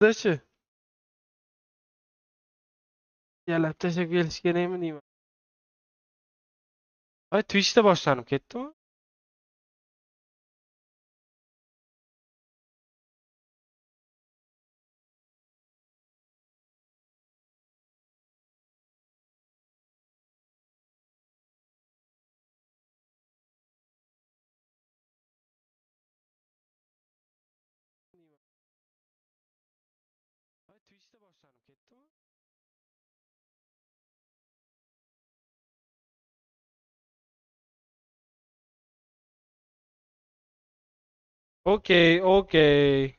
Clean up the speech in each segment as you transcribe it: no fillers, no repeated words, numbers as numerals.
Ç. Yalap teşekkür gelişkeneyim diyeyim. Ay Twitch'te boshlanib ketdimi? Ay Twitch'te boshlanib ketdimi? Okey, okey.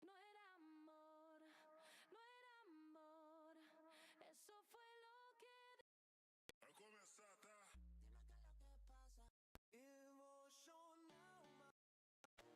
No era amor, no era amor, eso fue lo que... Vai começar, tá? Emocional. Vai começar, tá?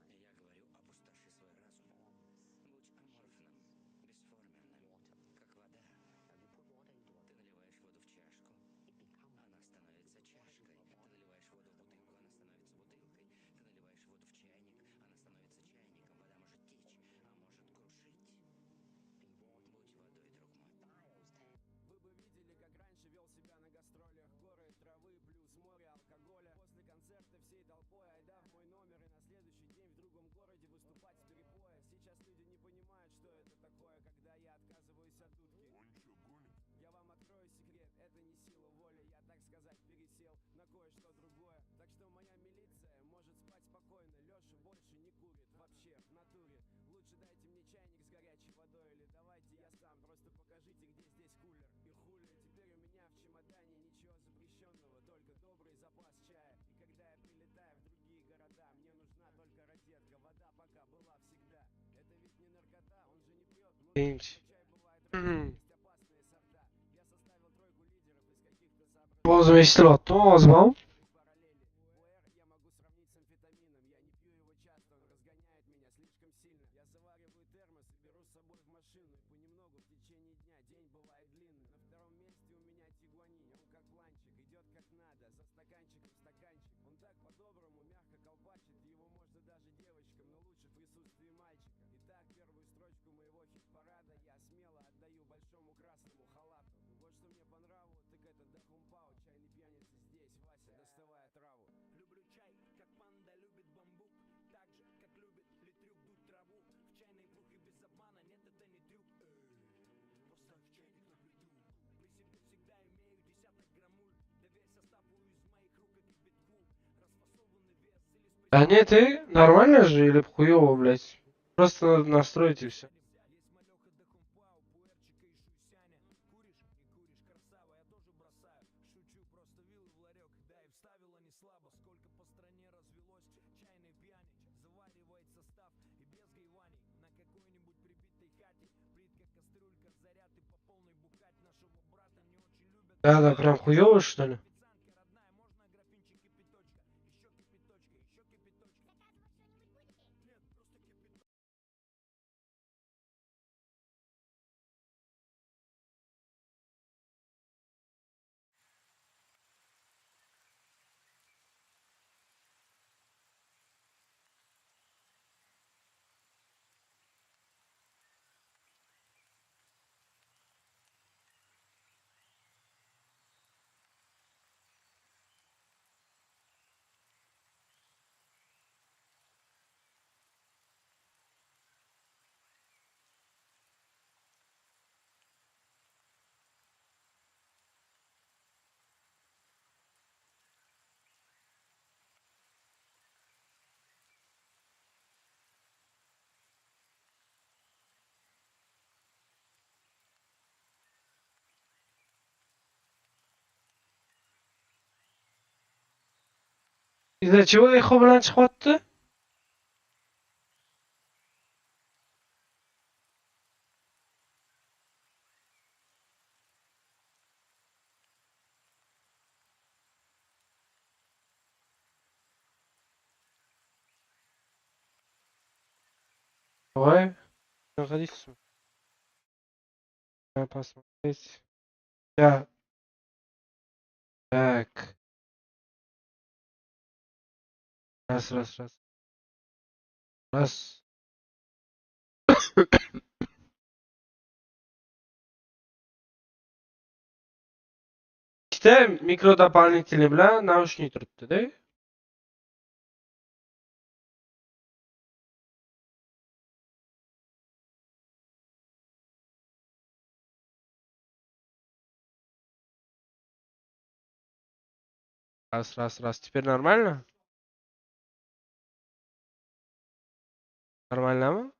Я говорю, опустоши свой разум. Будь аморфным, бесформенным, как вода. Ты наливаешь воду в чашку, она становится чашкой. Ты наливаешь воду в бутылку, она становится бутылкой. Ты наливаешь воду в чайник, она становится чайником. Вода может течь, а может крушить. Будь водой, друг мой. Вы бы видели, как раньше вел себя на гастролях. Горы, травы, плюс море, алкоголя. После концерта всей толпой айда в мой номер. И на следующий день в другом городе выступать с перепоя. Сейчас люди не понимают, что это такое, когда я отказываюсь от дудки. Он чё, гонит? Я вам открою секрет, это не сила воли. Я, так сказать, пересел на кое-что другое. Так что моя милиция может спать спокойно. Леша больше не курит, вообще, в натуре. Лучше дайте мне чайник с горячей водой. Или давайте я сам, просто покажите, где здесь кулер. И хули, теперь у меня в чемодане ничего запрещенного, только добрый запас чая. И когда я прилетаю в другие города, мне нужна только розетка. Вода пока была всегда. Это ведь не наркота, он же не пьет много. İyiymiş. Но чай бывает разный, есть опасные сорта. Я составил тройку лидеров из каких-то соображений. Ovozim eshitilyaptimi? Ovozim? Параллели. УР я могу сравнить с амфетамином. Я не пью его часто, он разгоняет меня слишком сильно. Я завариваю термос и беру с собой в машину. И понемногу в течение дня день бывает длинный. На втором месте у меня тигуанин. Он как планчик, идет как надо, со стаканчиком в стаканчик. Он так по-доброму, мягко колпачит. Его можно даже девочкам, но лучше в присутствии мальчика. Итак, первую строчку моего хит-парада я смело отдаю большому красному халату. Вот что мне понравилось, так это дахумпао. Чайный пьяница здесь, Вася, доставая траву. Люблю чай, как панда любит бамбук. Так же, как любит литрюк дуть траву. В чайной двух и без обмана, нет, это не трюк. Поставь чайник на плиту. При себе всегда имею десяток граммуль. Доверь составу А нет, ты нормально же или хуёво, блядь? Просто надо настроить и все. Есть малёха да хумпау, пуэрчика и шусяня. Куришь? Не куришь, красава, я тоже бросаю. Шучу, просто вилы в ларек, да и вставила не слабо. Сколько по стране развелось чайной пьяни. Заваривает состав и без гайваний. На какой-нибудь прибитой хате. Плитка, кастрюлька, заряд и по полной бухать. Нашего брата не очень любят. Да, прям хуёво, что ли? Официантка родная, можно графинчик кипяточка? Еще кипяточка, еще кипяточка. Нет, просто кипяточка. Из-за чего эхо bilan chiqyapti? Давай, находись. Надо посмотреть. Да, так. Раз. Раз. Ikkita mikro doполнительный bilan naushnik turibdi-da. Раз. Теперь нормально? Нормально?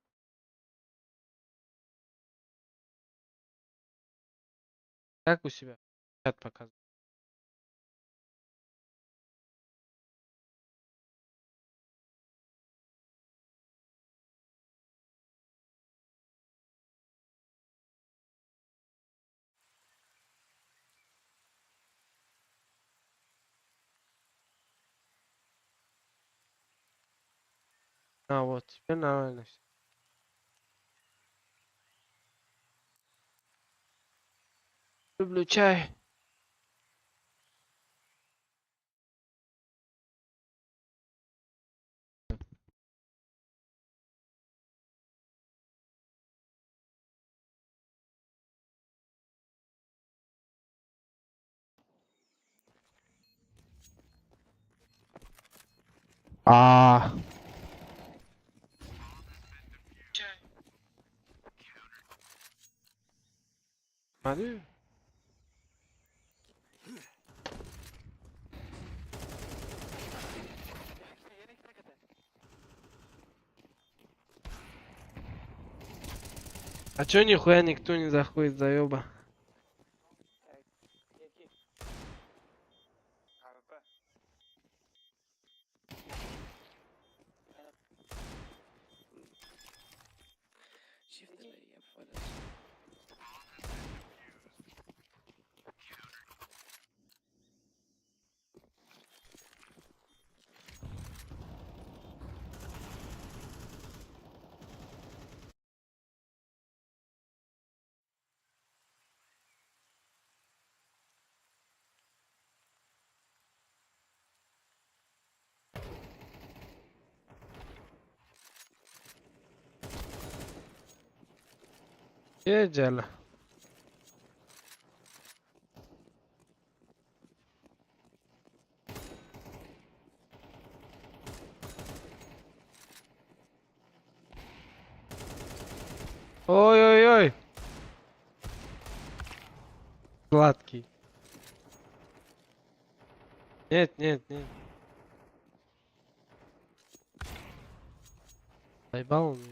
Как у себя? Чат показывает. А, вот, теперь нормально все. Люблю чай. А. Смотри. А чё нихуя никто не заходит, заёба? Идеально. Ой. Сладкий. Нет. Заебал он меня.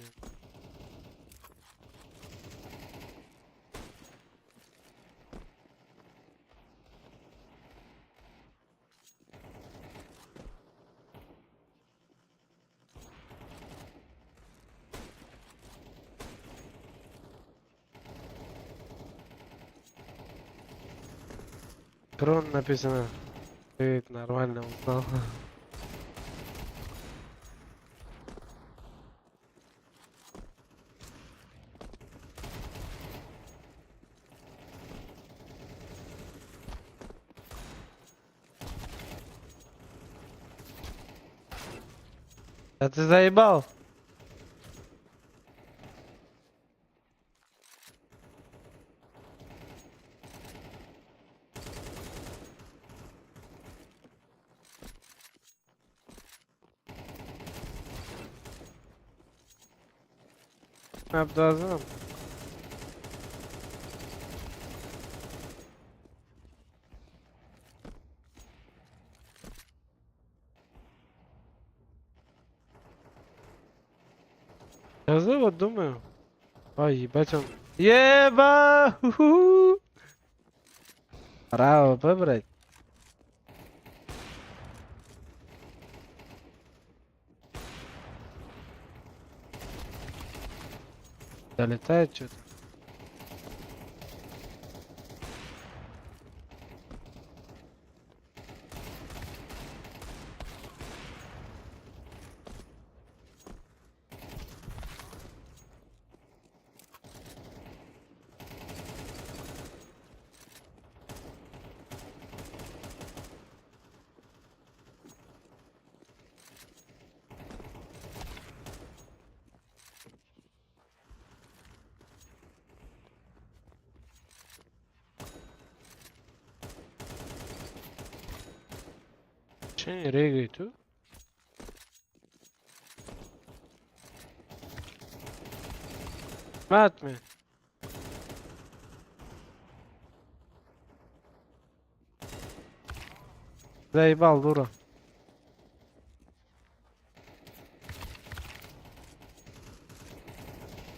Крон написано. Привет, нормально узнал. Да ты заебал? Ne yaptı ağzına? Yazdı вот думаю. Ай, ебать он. Еба! Ху-ху! Браво, выбрать. Долетает что-то. Че не регай tu? Atme. Заебал, дура.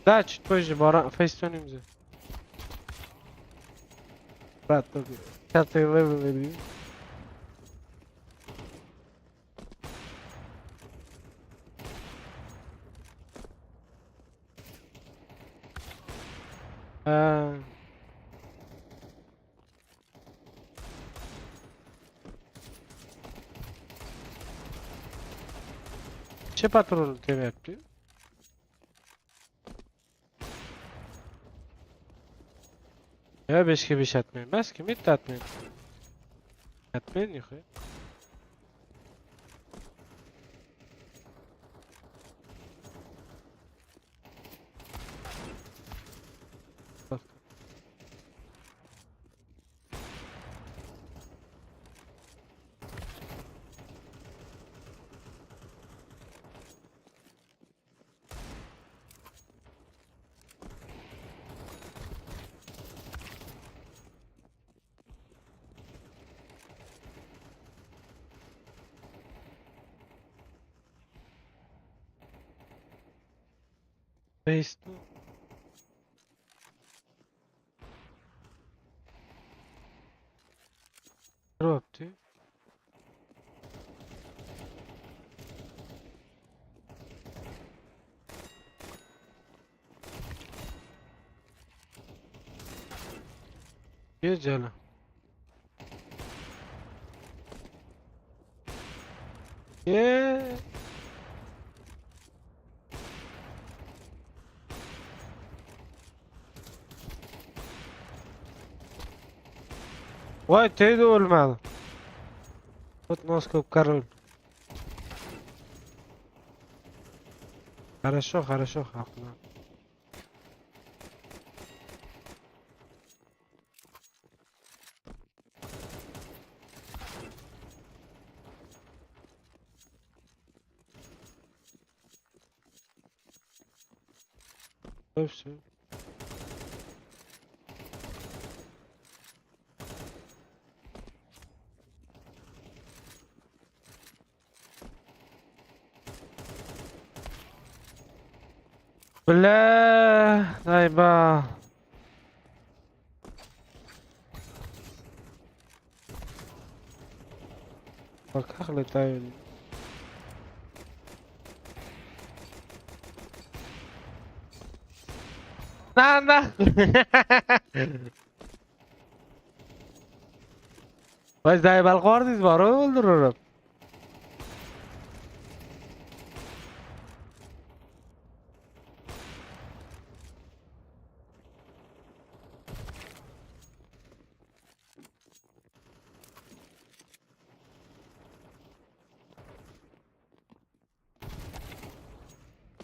Да, чуть позже, фейстонимся. Брат, только 5-й левел или... А... Че patrol TV yaptı? Ya 5 gibi iş atmayın. Bas ki mid de atmayın. Atmayın yok ya. Bak. Face tu. Drop tu. Gir canım. Yeah. Vay teyze olmalı. Вот Москов король. Хорошо, хорошо, haklı. Все. Bля, zaybal. Как летают? На! Vay zaybal qordingiz bor o'ldiririm.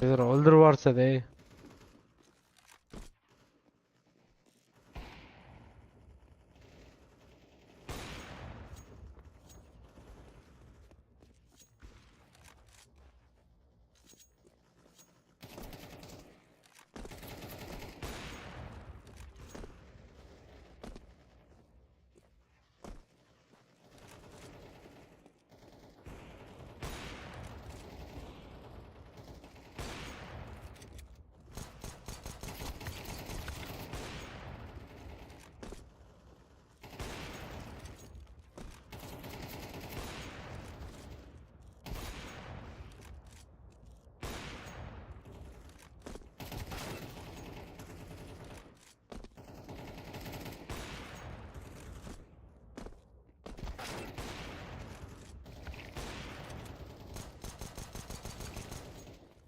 Sizlar o'ldirib yuborsa-da.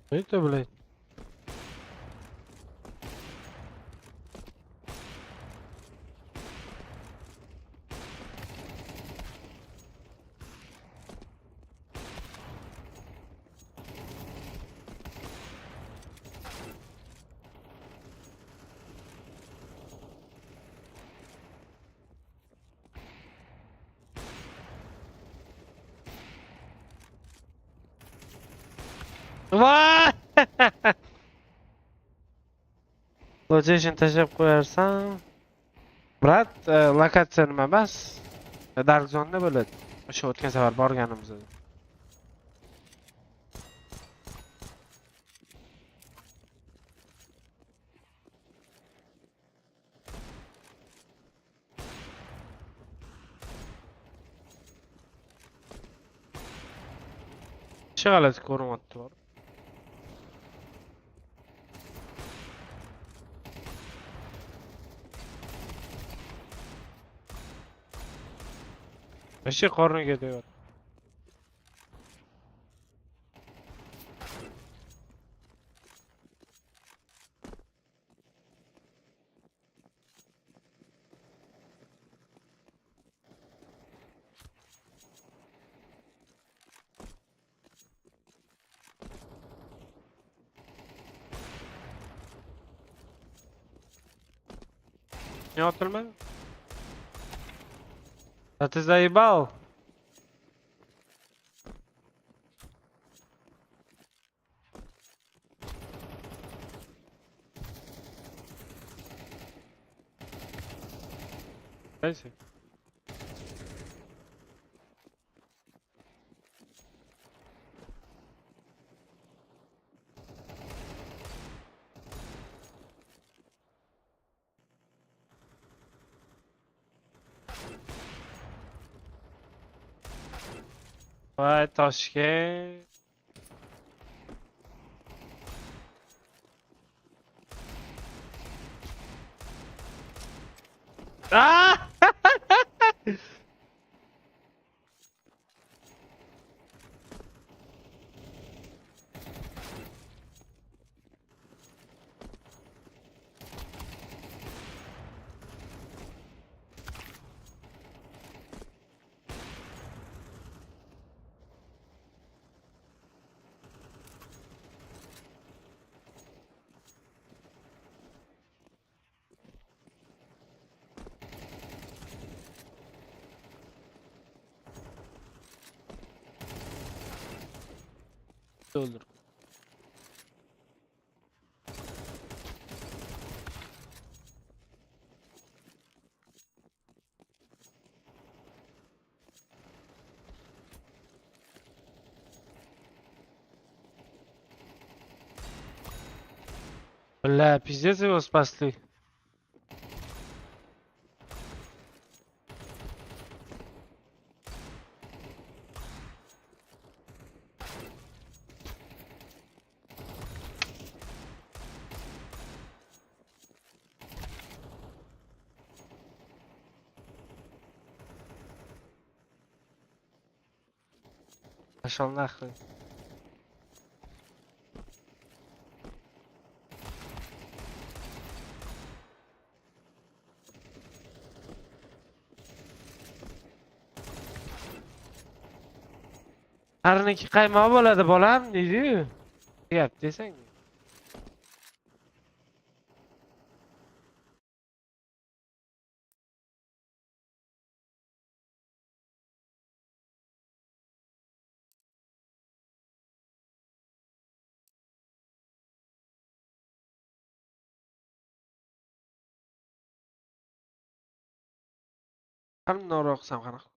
Это, блядь. Vay! Location tashlab qo'yarsam. Brat, lokatsiya nima emas? Dark Zone'da bo'ladi. O'sha o'tgan safar borganimizda. Shu g'alati ko'rinyapti bor. O'sha qorniga deyapti. Не отылмады? А ты заебал? Дайся. Vay Toshkent. Ah! Öldür. Бля, пиздец его спасли. Пошел нахуй. Qarniki qaymoq bo'ladi bolam deydi-yu. Gap desang. Ham noroq qilsam qanaqa?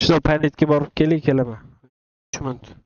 Shu paytga borib kelaman. 3 minut.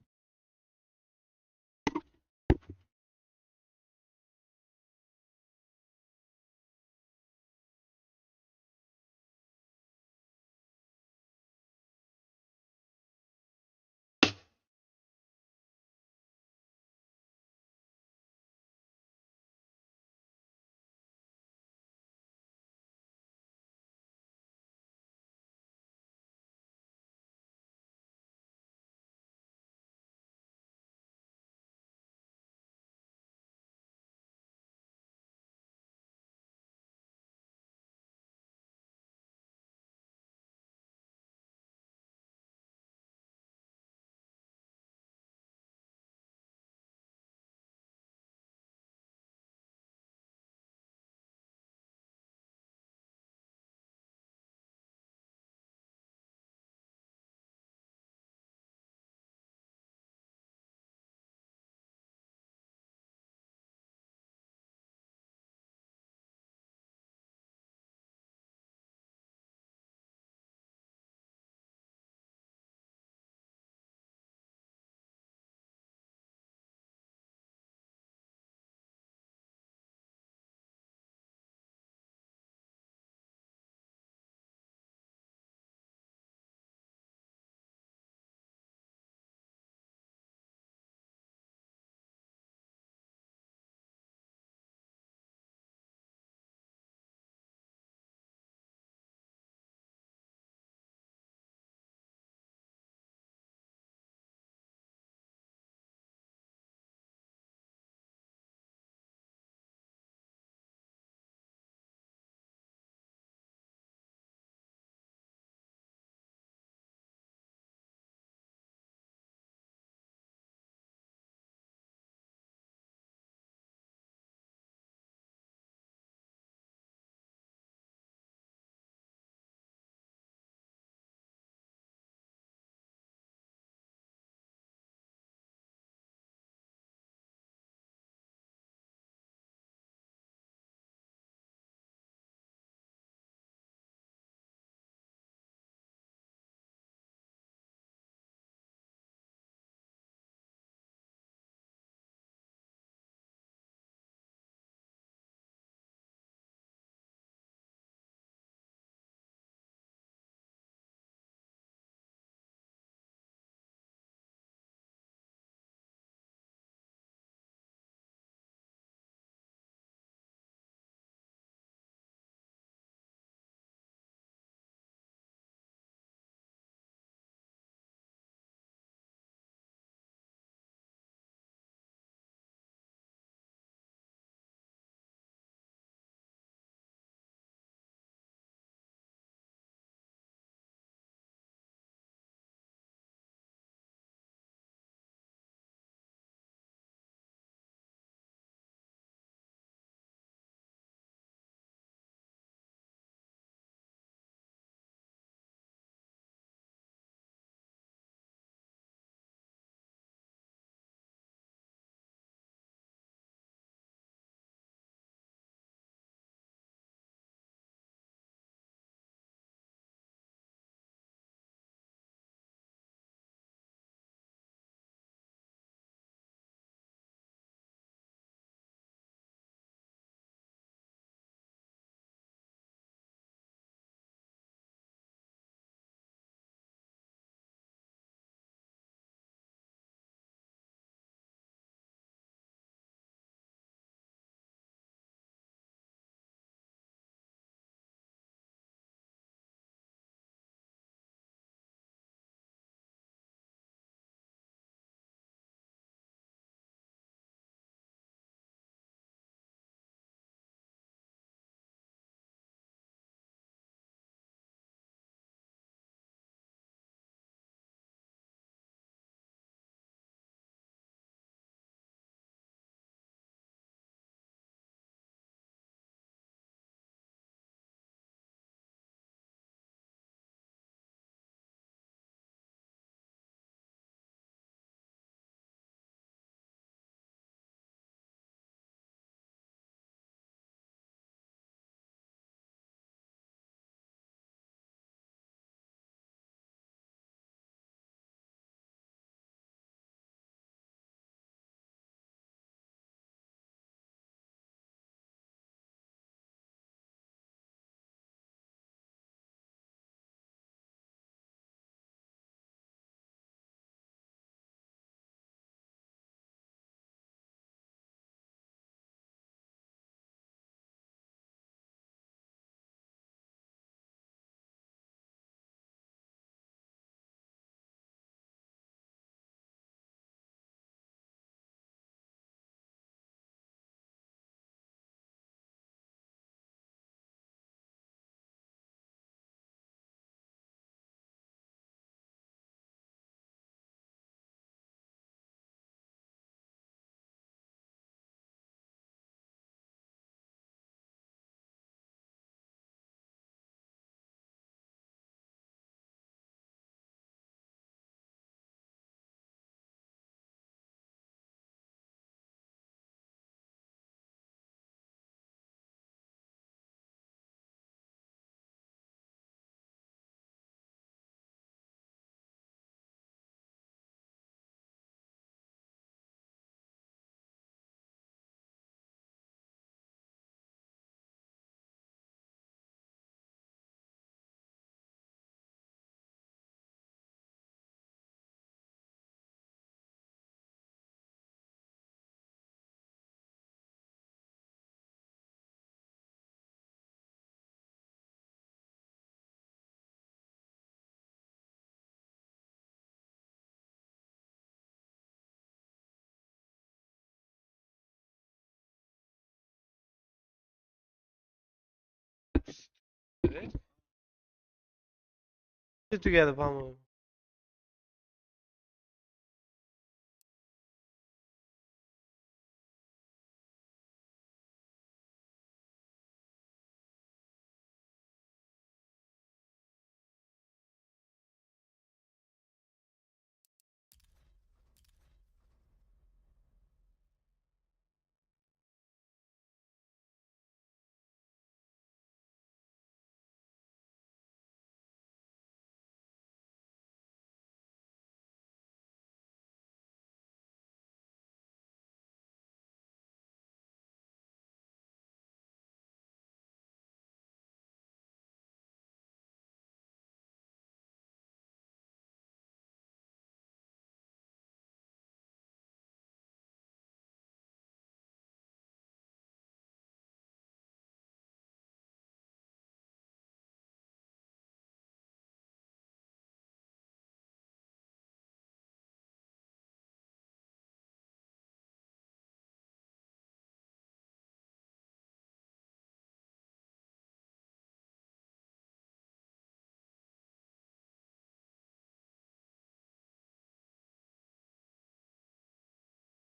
Tugadi, по-моему.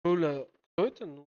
Кто это? Ну,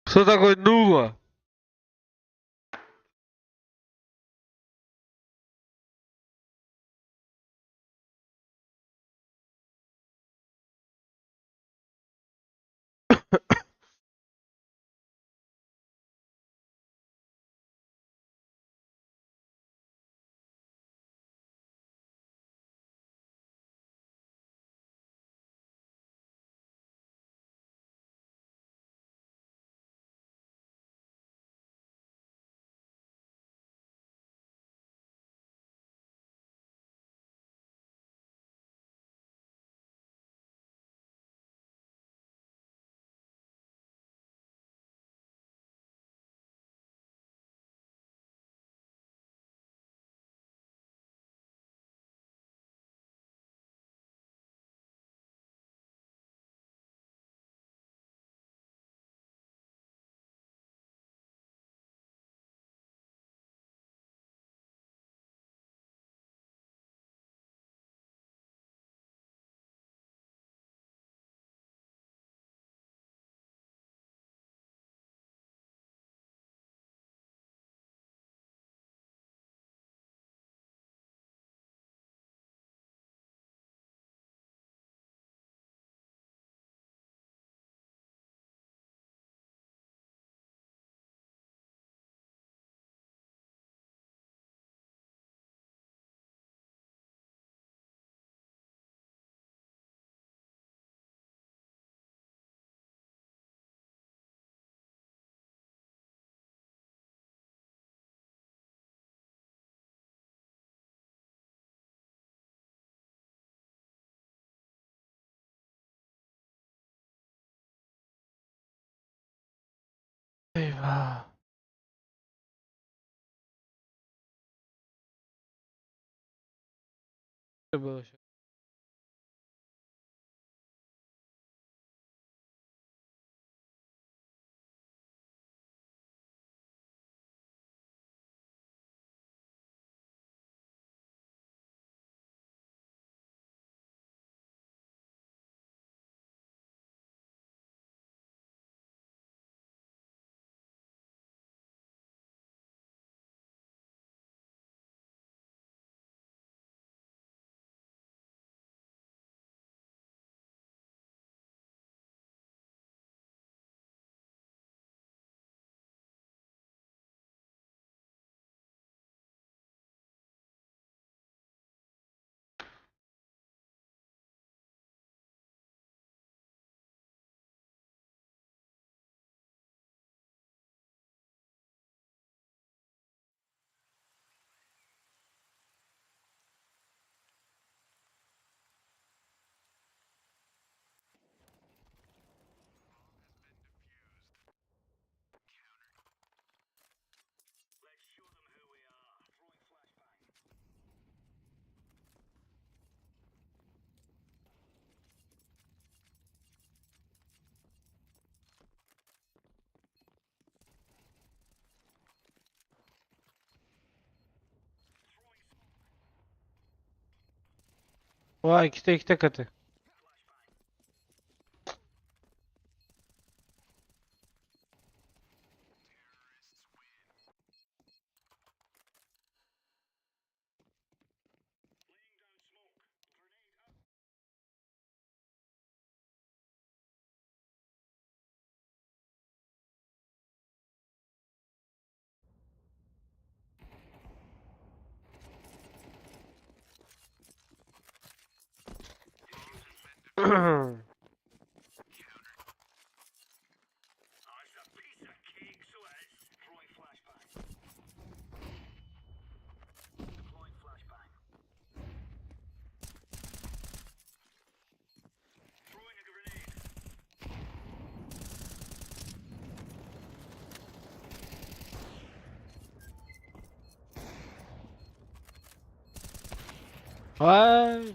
что такое нула? Bu. Vay ikide katı. Vay.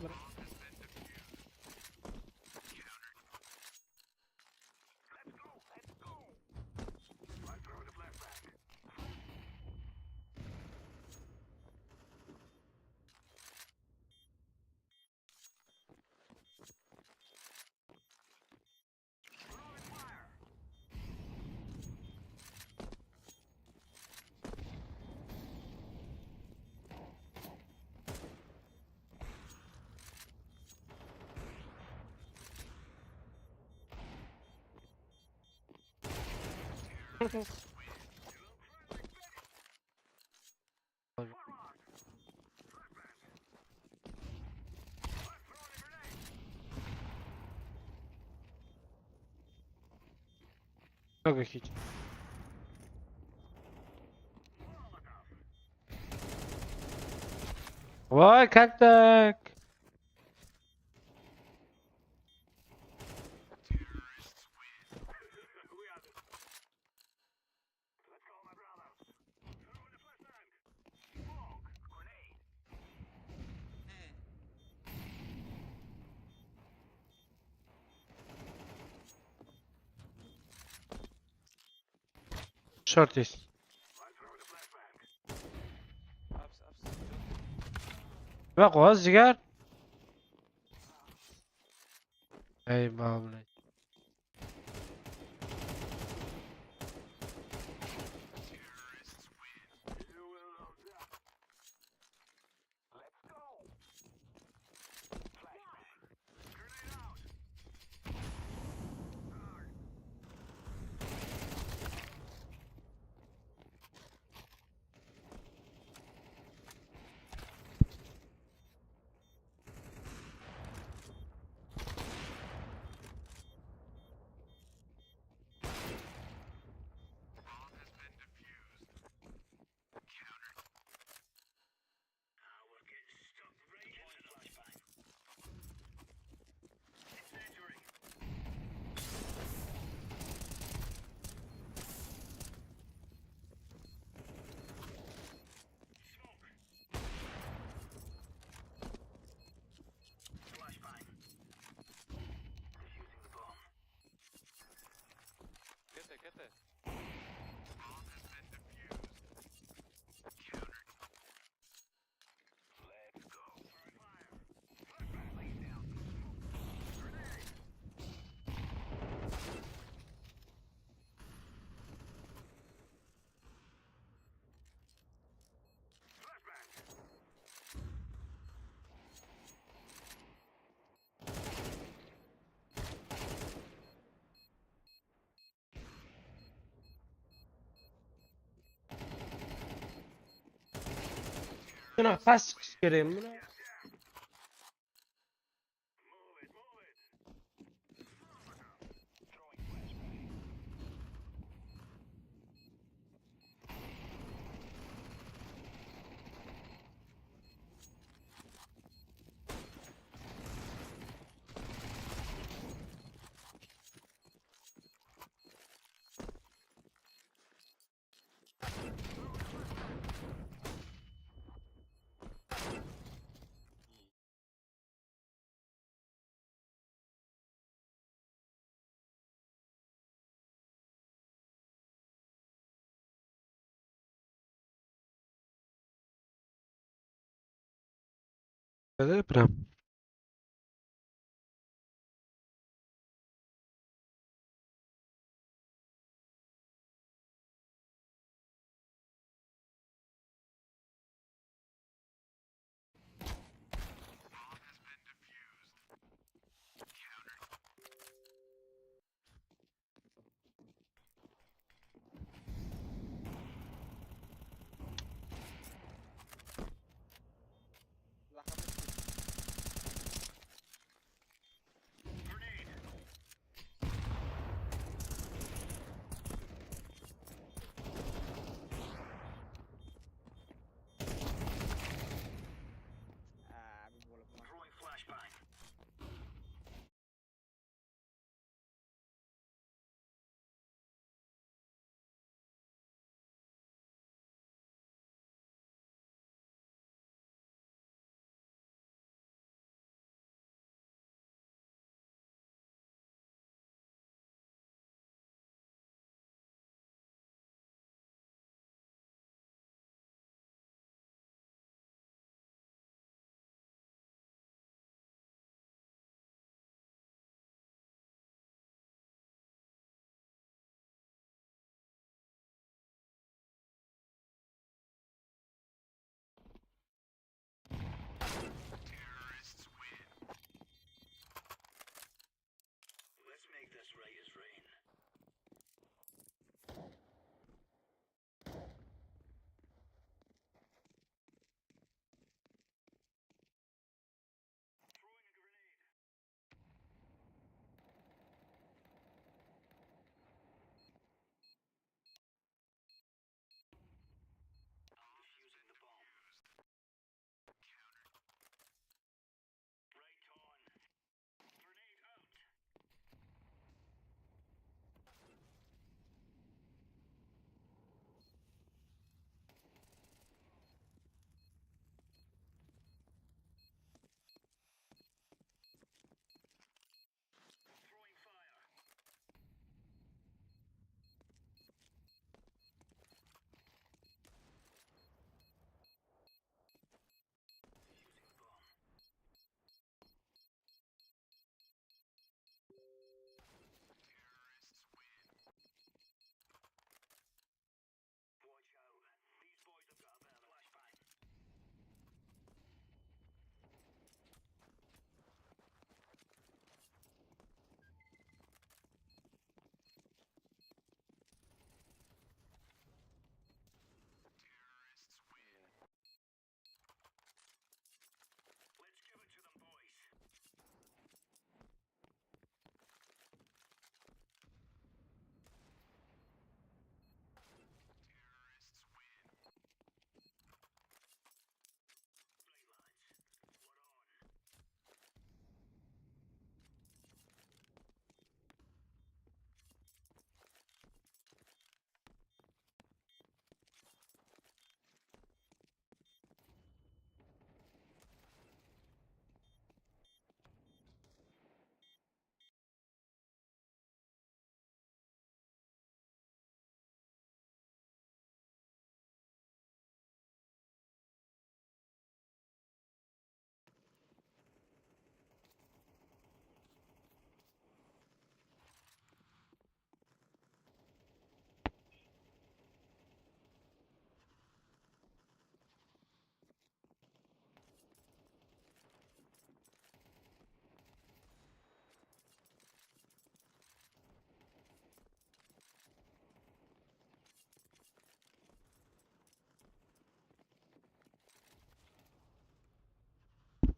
Çok hiç. Vay kalktık. Shorties. Bak oğuz ciğer. Ey babule. Şuna past çıkış göreyim bunu. Öyle yapıyorum.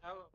Oh,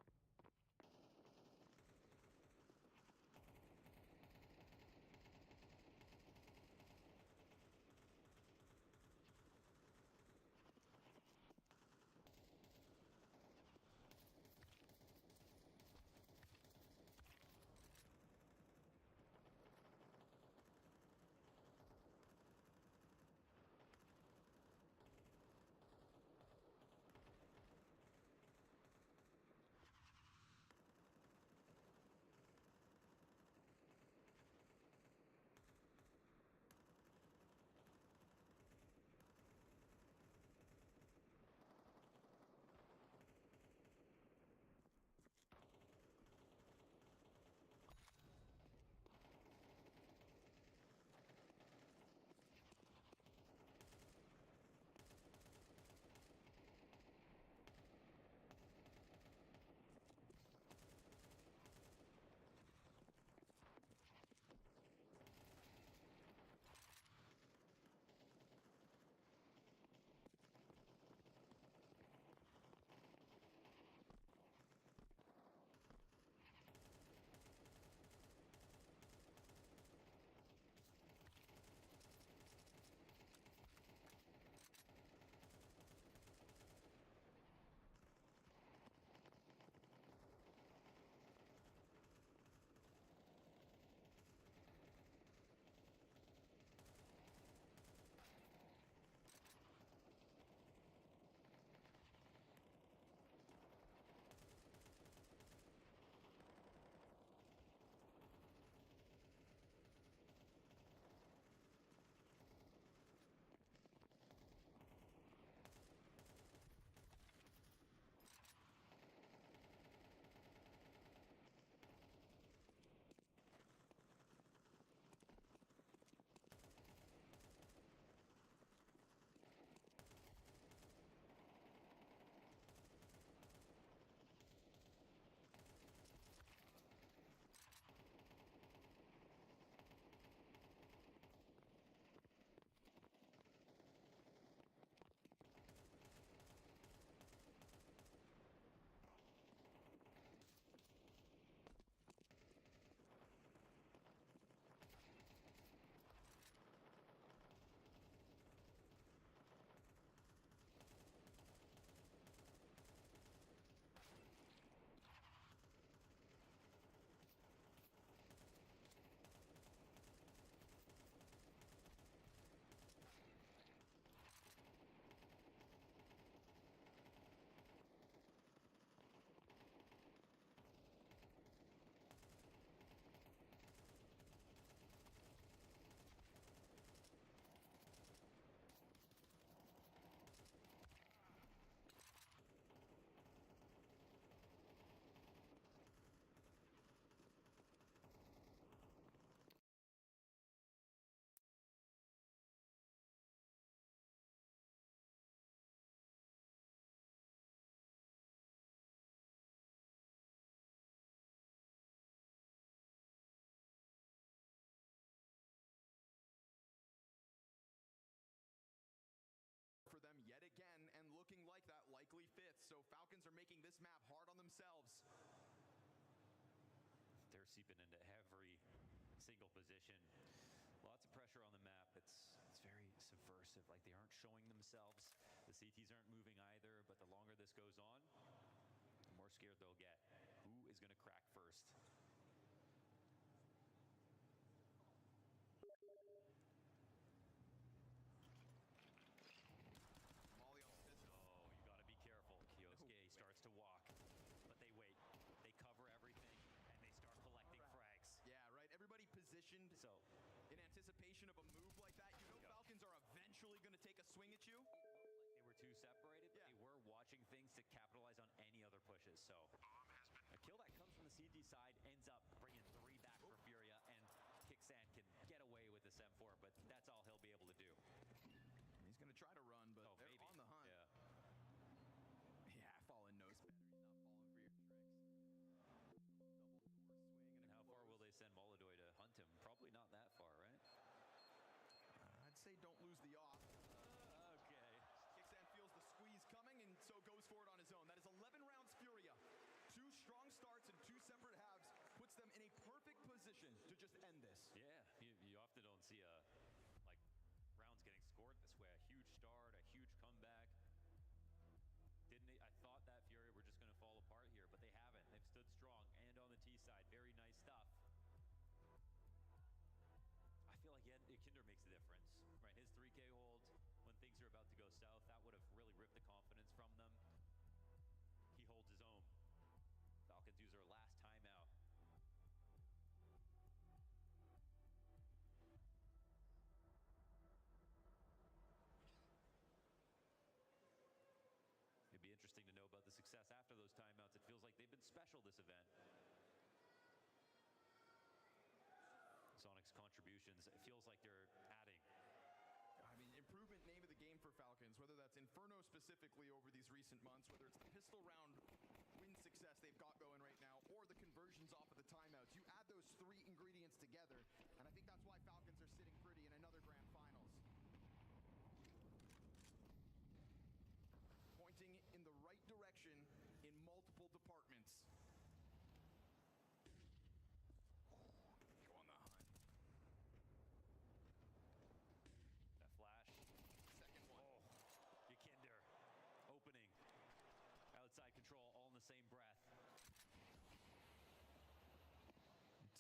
for them yet again, and looking like that likely fifth. So Falcons are making this map hard on themselves. They're seeping into every single position. Lots of pressure on the map. It's very subversive. Like, they aren't showing themselves. The CTs aren't moving either, but the longer this goes on, the more scared they'll get. Who is going to crack first? Molly on pistol. Oh, you got to be careful. Kiosuke starts to walk, but they wait. They cover everything, and they start collecting frags. Yeah, right. Everybody positioned So in anticipation of a move like that. You know, Yeah. Falcons are eventually going to take a swing at you. they were too separated, but Yeah. they were watching things to capitalize on any other pushes. So a kill that comes from the CG side ends up bringing 3 back for Furia, and Kicksand can get away with this M4, but that's all he'll be able to do. He's going to try to run, but they're Maybe. on the hunt. Yeah. Yeah, Fallen knows better. He's not falling for your tricks. Double door swing and a How far will they send Molodoy to hunt him? Probably not that far, right? I'd say don't lose the off. Okay. Kicksand feels the squeeze coming and so goes for it on his own. That is 11 rounds Furia, strong starts in 2 separate halves puts them in a perfect position to just end this. Yeah, you often don't see like rounds getting scored this way. A huge start, a huge comeback. I thought that Fury were just going to fall apart here, but they haven't. They've stood strong and on the T side. Very nice stuff. I feel like Kinder makes a difference, right? His 3K hold when things are about to go south, that would have really ripped the confidence from them. He holds his own. Falcons use their last timeout. It'd be interesting to know about the success after those timeouts. It feels like they've been special this event. Sonic's contributions, it feels like they're adding. I mean, improvement name of the game for Falcons, whether that's Inferno specifically over these recent months, whether it's the pistol round win success they've got going right now, or the conversions off of the timeouts. You add those 3 ingredients together, and I think that's why Falcons are sitting pretty in another grand finals. Pointing in the right direction in multiple departments. Go on the hunt. That flash. Second one. Oh, Yakinder. Opening. Outside control, all in the same breath.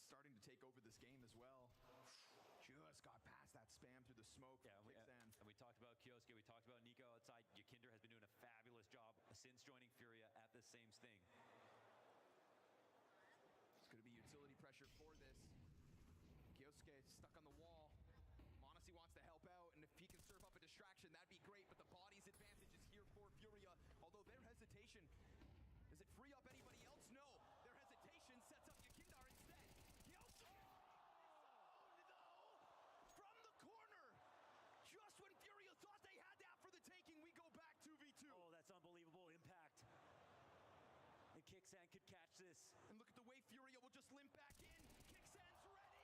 Starting to take over this game as well. Just got past that spam through the smoke. Yeah, and we talked about Kioske, we talked about Nico outside. Yakinder has been doing a fabulous job since joining Furia at the same thing. It's going to be utility pressure for this. Kioske stuck on the wall. Monesi wants to help out, and if he can serve up a distraction, that'd be great, but the body's advantage is here for Furia, although their hesitation, does it free up anybody else? No. Their hesitation sets up Yakindar instead. Kioske! From the corner! Just when Furia thought they had that for the taking, we go back 2v2. Oh, that's unbelievable impact. And Kicksan could catch this. And look at the way Furia will just limp back in. Kicksan's ready!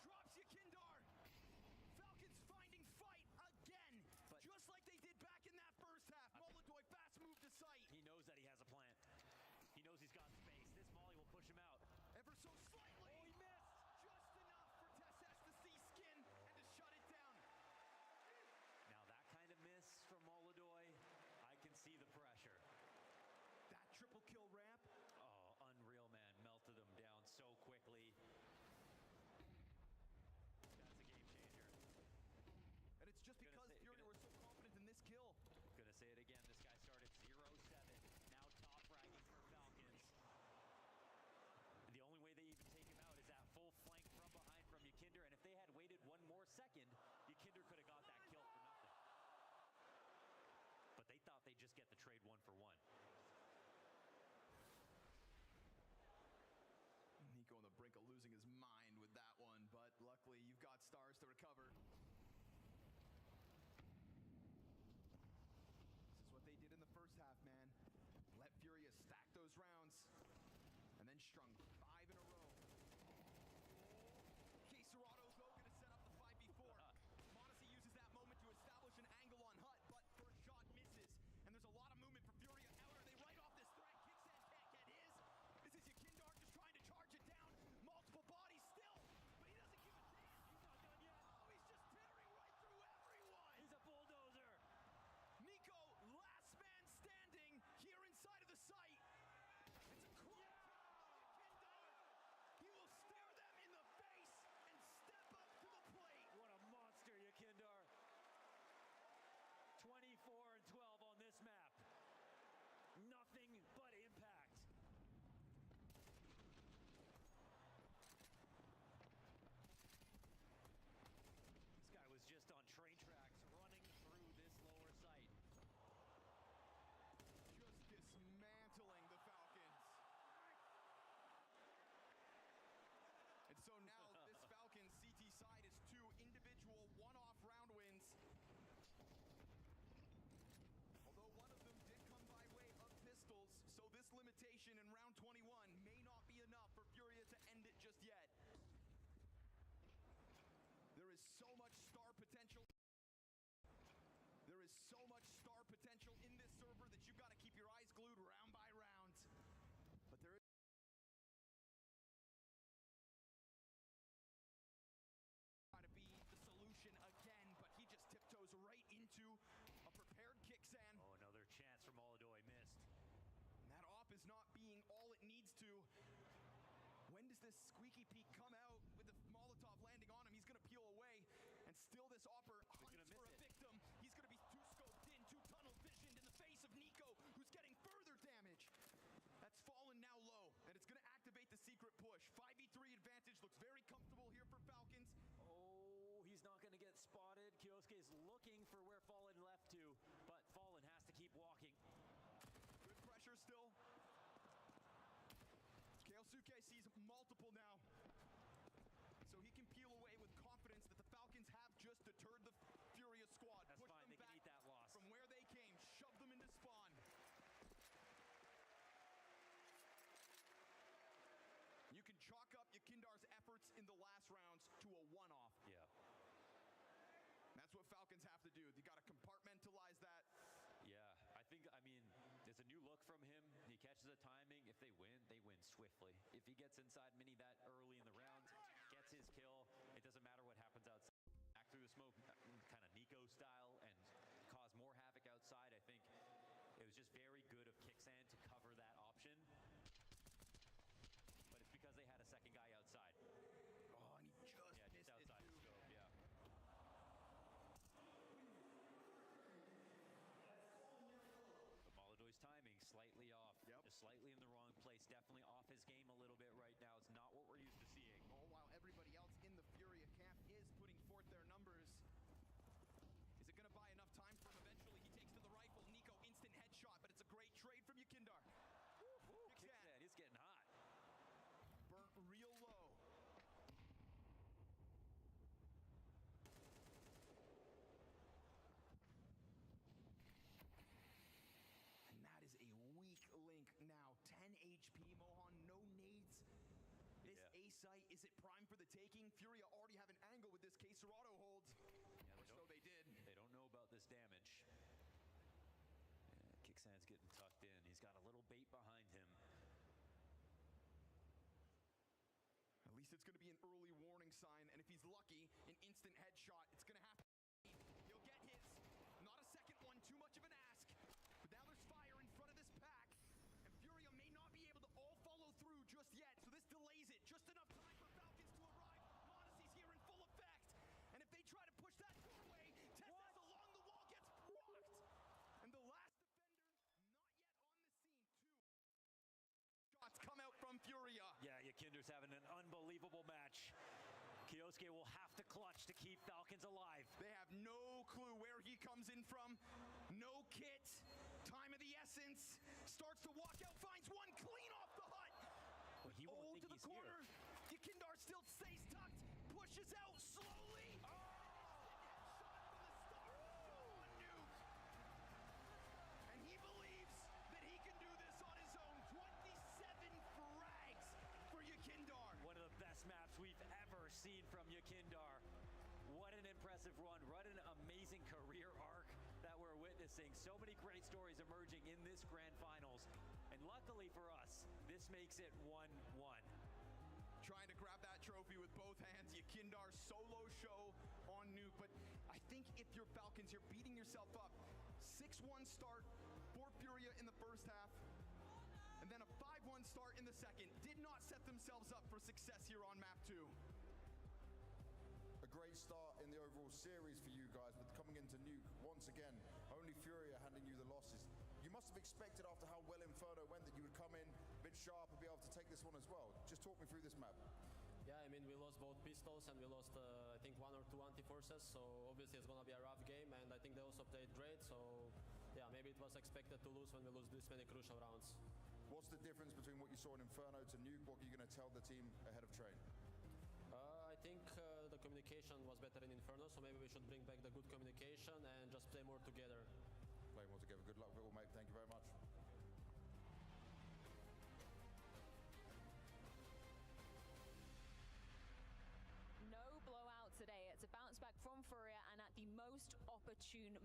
Drops Yakindar. Falcons finding fight again, But just like they did back in that first half. Molodoy fast move to sight. he knows that he has a plan. He knows he's got space. This volley will push him out. Ever so slightly. Oh, he missed! Just enough for Tess to see skin and to shut it down. Now that kind of miss from Molodoy, I can see the pressure. That triple kill ramp. Oh, unreal, man. Melted him down so quickly. That's a game changer. And it's just because Furia were so confident in this kill. Gonna say it again. This guy started 0-7. Now top fragging for Falcons. The only way they even take him out is that full flank from behind from Yakinder. And if they had waited one more second, Yakinder could have got that kill for nothing. But they thought they'd just get the trade 1-for-1. Nico on the brink of losing his mind with that one, but luckily you've got stars to recover. This is what they did in the first half, man. Let Furia stack those rounds, and then strung 5 in a row. Caserado, though, gonna set up the 5v4. Monesi uses that moment to establish an angle on Hut, but first shot misses. And there's a lot of movement for Furia. Elder, they write off this threat. Kicksan can't get his. This is Yakindar just trying to charge it down. Multiple bodies still, but he doesn't give a damn. He's not done yet. Oh, he's just tearing right through everyone. He's a bulldozer. Nico, last man standing here inside of the site. It's a close Yakindar. He will stare them in the face and step up to the plate. What a monster, Yakindar. 24-12 on this map. Nothing but impact. This guy was just on train tracks running through this lower site. Just dismantling the Falcons. And so now this Falcons CT side is 2 individual one-off round wins. Although one of them did come by way of pistols, so this limitation in round 21 may not be enough for Furia to end it just yet. There is so much star potential. There is so much star potential in this server that you've got to keep your eyes glued round by round. But there sees this squeaky peak come out with the Molotov landing on him, he's gonna peel away, and still this Opper hunts for a victim. He's gonna be too scoped in, too tunnel visioned in the face of Nico, who's getting further damage. That's fallen now low, and it's gonna activate the secret push. 5v3 advantage looks very comfortable here for Falcons. Oh, he's not going to get spotted. Kioske is looking for where Fallen left to, but Fallen has to keep walking. Good pressure still. Keosuke sees multiple now, so he can peel away with confidence that the Falcons have just deterred the Furia squad. That's Push fine, them they can back eat that loss. from where they came, shove them into spawn. You can chalk up Yakindar's efforts in the last rounds to a one-off. Yeah. That's what Falcons have to do. You got to compartmentalize that. Yeah, I mean, it's a new look from him. He catches the timing. If they win swiftly. If he gets inside Mini that early in the round, gets his kill, it doesn't matter what happens outside. Back through the smoke, kind of Nico style, and cause more havoc outside. I think it was just very good of Kicksand to cover that option. But it's because they had a second guy outside. Oh, and he just missed just outside it the too. scope, yeah. Molodoy's timing slightly off. Yep. Just slightly in the wrong place. Definitely off his game a little bit right now. It's not what we're used to seeing. All while everybody else in the Furia camp is putting forth their numbers. Is it going to buy enough time for him? Eventually, he takes to the rifle. Nico, instant headshot, but it's a great trade from Yakindar. Kicksand, he's getting hot. Burnt real low. And that is a weak link now. 10 HP, Mohan, no nades. This A site, is it prime for the taking? Furia already have an angle with this case Serato holds. Yeah, Or so they did. They don't know about this damage. Yeah, Kicksand's getting tucked in. He's got a little bait behind him. At least it's going to be an early warning sign, and if he's lucky, an instant headshot. It's going to happen. He'll get his. Not a second one, too much of an ask. But now there's fire in front of this pack, and Furia may not be able to all follow through just yet, so this delays it. Just enough time for Falcons to arrive. Modesty's here in full effect, and if they try to push that doorway, Tess's along the wall gets blocked. And the last defender not yet on the scene, too. Shots come out from Furia. Yeah, Yakindar's having an unbelievable match. Kioske will have to clutch to keep Falcons alive. They have no clue where he comes in from. No kit. Time of the essence. Starts to walk out, finds one clean off the hut. Well, he won't think to the he's corner. here. Yakindar still stays tucked. Pushes out slowly. Headshot from the start. On Nuke. And he believes that he can do this on his own. 27 frags for Yakindar. One of the best maps we've ever seen from Yakindar. What an impressive run. What an amazing career arc that we're witnessing. So many great stories emerging in this grand finals. And luckily for us, this makes it 1-1. Trying to grab that trophy with both hands. Yakindar solo show on Nuke. But I think if you're Falcons, you're beating yourself up. 6-1 start for Furia in the first half. And then a 5-1 start in the second. Did not set themselves up for success here on map 2. A great start in the overall series for you guys, but coming into Nuke, once again, only Furia handing you the losses. You must have expected after how well Inferno went that you would come in a bit sharp and be able to take this one as well. Just talk me through this map. Yeah, I mean, we lost both pistols and we lost, I think, 1 or 2 anti-forces, so obviously it's going to be a rough game, and I think they also played great, so yeah, maybe it was expected to lose when we lose this many crucial rounds. What's the difference between what you saw in Inferno to Nuke? What are you going to tell the team ahead of train? I think the communication was better in Inferno, so maybe we should bring back the good communication and just play more together. Play more together. Good luck with it all, mate. Thank you very much. No blowout today. It's a bounce back from Furia and at the most opportune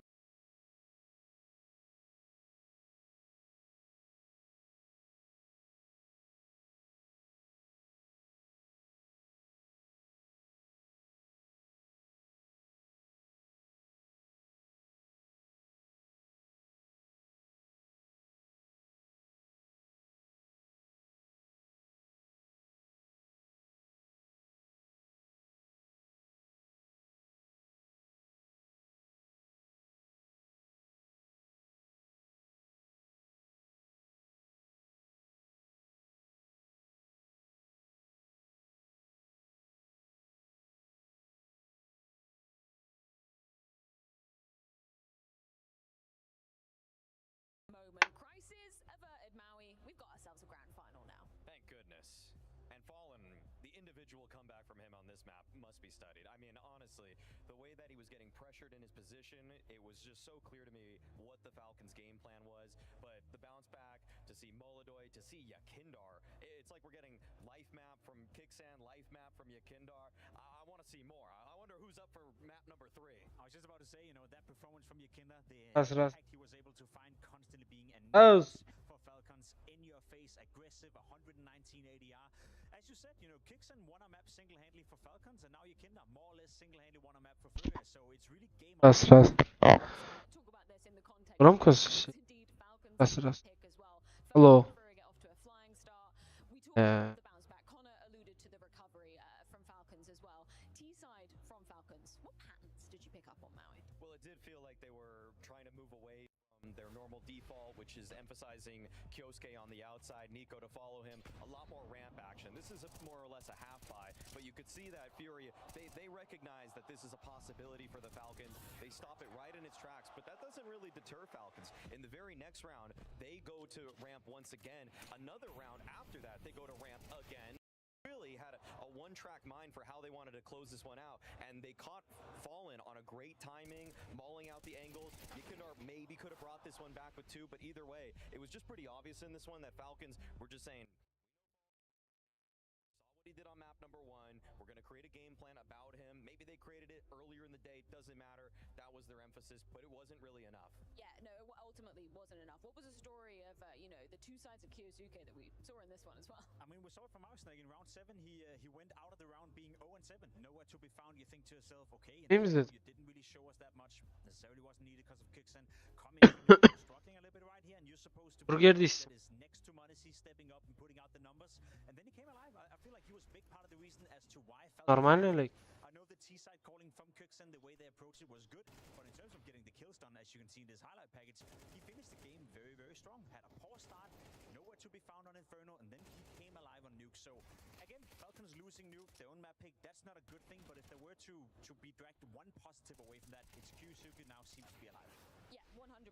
individual comeback from him on this map must be studied. I mean, honestly, the way that he was getting pressured in his position, it was just so clear to me what the Falcons' game plan was. But the bounce back, to see Molodoy, to see Yakindar, it's like we're getting life map from Kixan, life map from Yakindar. I want to see more. I wonder who's up for map number 3. I was just about to say, you know, that performance from Yakinda, the Ras. impact he was able to find constantly being a Os. nuisance for Falcons, in your face, aggressive, 119 ADR. As you said, you know, Kixan won a map single-handedly for Falcons, and now Yakinda more or less single-handedly won a map for Furia. So it's really game on. Ras. Talk about this in the context Buna mı of kasıyorsun? indeed Falcons Ras. pick as well. Hello. Furia get off to a flying start. We talked about the bounce back. Connor alluded to the recovery from Falcons as well. T-side from Falcons, what patterns did you pick up on Maui? Well, it did feel like they were trying to move away from their normal default, which is emphasizing Kyosuke on the outside, Nico to follow him, a lot more ramp action. This is more or less a half buy, but you could see that Fury, they recognize that this is a possibility for the Falcons. They stop it right in its tracks, but that doesn't really deter Falcons. In the very next round, they go to ramp once again. Another round after that, they go to ramp again. Really had a one-track mind for how they wanted to close this one out, and they caught Fallen on a great timing, mauling out the angles. Yikindar maybe could have brought this one back with 2, but either way, it was just pretty obvious in this one that Falcons were just saying, saw what he did on map number 1, we're going to create a game plan about him. Maybe they created it earlier in the day, doesn't matter. That was their emphasis, but it wasn't really enough. Yeah, no, it ultimately wasn't enough. What was the story of, you know, the two sides of Kyosuke that we saw in this one as well? I mean, we saw it from our snake in round 7. He went out of the round being 0-7. Nowhere to be found. You think to yourself, okay, Değil mi you zaten? didn't really show us that much. Necessarily wasn't needed because of Kixan. Coming in, struggling a little bit right here, and you're supposed to be Burgerdis. that is next to Modesty, stepping up and putting out the numbers. And then he came alive. I feel like he was a big part of the reason as to why Falcons. Normal öyle. I know the T-side calling from Kixan, the way they approached it was good, but in terms of getting the kills done, as you can see in this highlight package, he finished the game very, very strong. Had a poor start, nowhere to be found on Inferno, and then he came alive on Nuke. So again, Falcons losing Nuke, their own map pick, that's not a good thing, but if there were to be dragged one positive away from that, it's Kyusuke now seems to be alive. Yeah, 100%.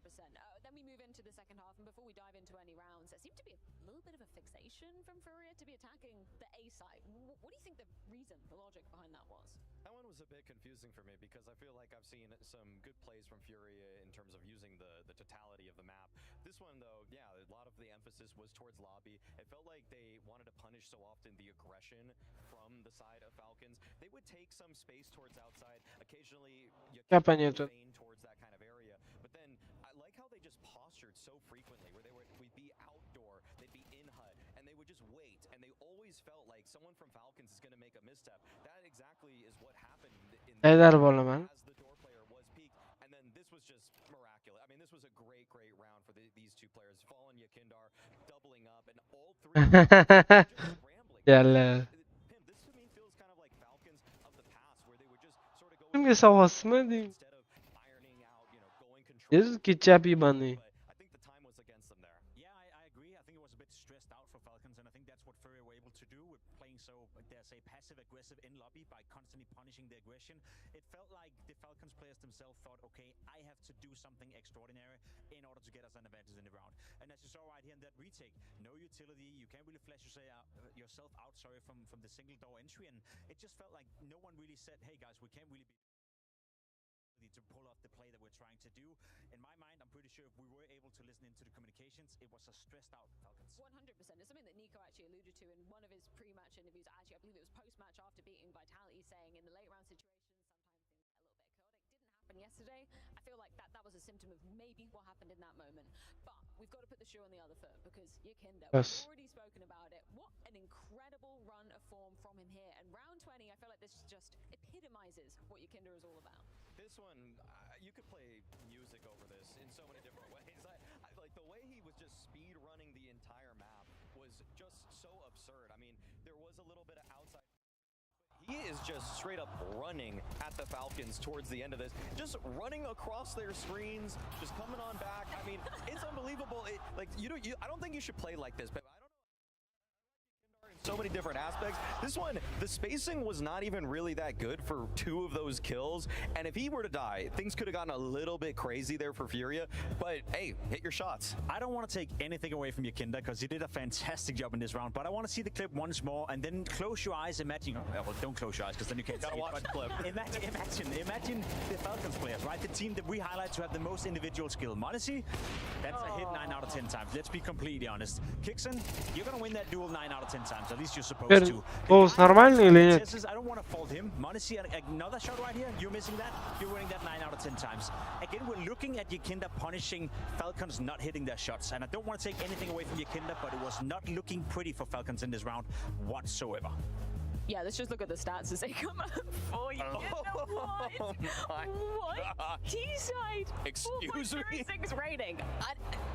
Then we move into the second half, and before we dive into any rounds, there seemed to be a little bit of a fixation from Furia to be attacking the A side. What do you think the reason, the logic behind that was? That one was a bit confusing for me because I feel like I've seen some good plays from Fury in terms of using the totality of the map. This one, though, yeah, a lot of the emphasis was towards lobby. It felt like they wanted to punish so often the aggression from the side of Falcons. They would take some space towards outside. Occasionally, you Yapan can yeter. feign towards that kind of area. But then, I like how they just postured so frequently, where we'd be outdoor, they'd be in hut, and they would just wait. And they always felt like someone from Falcons is going to make a misstep. That exactly is what happened in Eder bu arada. as the door player was peaked, and then this was just miraculous. I mean, this was a great round for these two players. Fallen Yakindar doubling up, and all three just rambling. Yerler. Pim, this to me feels kind of like Falcons of the past, where they would just sort of go Şimdi savası mı diyeyim? instead of ironing out, going control. Yazık ki çapi bani. But I think the time was against them there. Yeah, I agree. I think it was a bit stressed out for Falcons, and I think that's what Fury were able to do with playing so, dare say, passive-aggressive in lobby by constantly punishing the aggression. It felt like the Falcons players themselves thought, okay, I have to do something extraordinary in order to get us an advantage in the round. And as you saw right here in that retake, no utility, you can't really flash yourself out, from the single door entry, and it just felt like no one really said, hey guys, we can't really be to pull off the play that we're trying to do. In my mind, I'm pretty sure if we were able to listen into the communications, it was a stressed out Falcons. 100%. It's something that Nico actually alluded to in one of his pre-match interviews. Actually, I believe it was post-match after beating Vitality, saying in the late round situations, sometimes things get a little bit chaotic. Didn't happen yesterday. I feel like that was a symptom of maybe what happened in that moment. But we've got to put the shoe on the other foot because Yakinda, Yes. we've already spoken about it. What an incredible run of form from him here. And round 20, I feel like this just epitomizes what Yakinda is all about. This one, you could play music over this in so many different ways. I like the way he was just speed running the entire map was just so absurd. I mean, there was a little bit of outside. He is just straight up running at the Falcons towards the end of this, just running across their screens, just coming on back. I mean, it's unbelievable. I don't think you should play like this, but I don't know. In so many different aspects. This one, the spacing was not even really that good for 2 of those kills. And if he were to die, things could have gotten a little bit crazy there for Furia. But hey, hit your shots. I don't want to take anything away from Yakinda because he did a fantastic job in this round, but I want to see the clip once more and then close your eyes. Imagine, well, don't close your eyes because then you can't Gotta see it, watch but the clip. Imagine the Falcons players, right? The team that we highlight to have the most individual skill. Modesty, that's a hit 9 out of 10 times. Let's be completely honest. Kixon, you're gonna win that duel 9 out of 10 times. At least you're supposed to. Голос нормальный или нет? I don't want to fault him. Modesty, another shot right here. You're missing that. You're winning that 9 out of 10 times. Again, we're looking at Yakinda punishing Falcons not hitting their shots. And I don't want to take anything away from Yakinda, but it was not looking pretty for Falcons in this round whatsoever. Yeah, let's just look at the stats as they come up for you. Oh my What? God. T-side. Excuse me? 4.36 rating.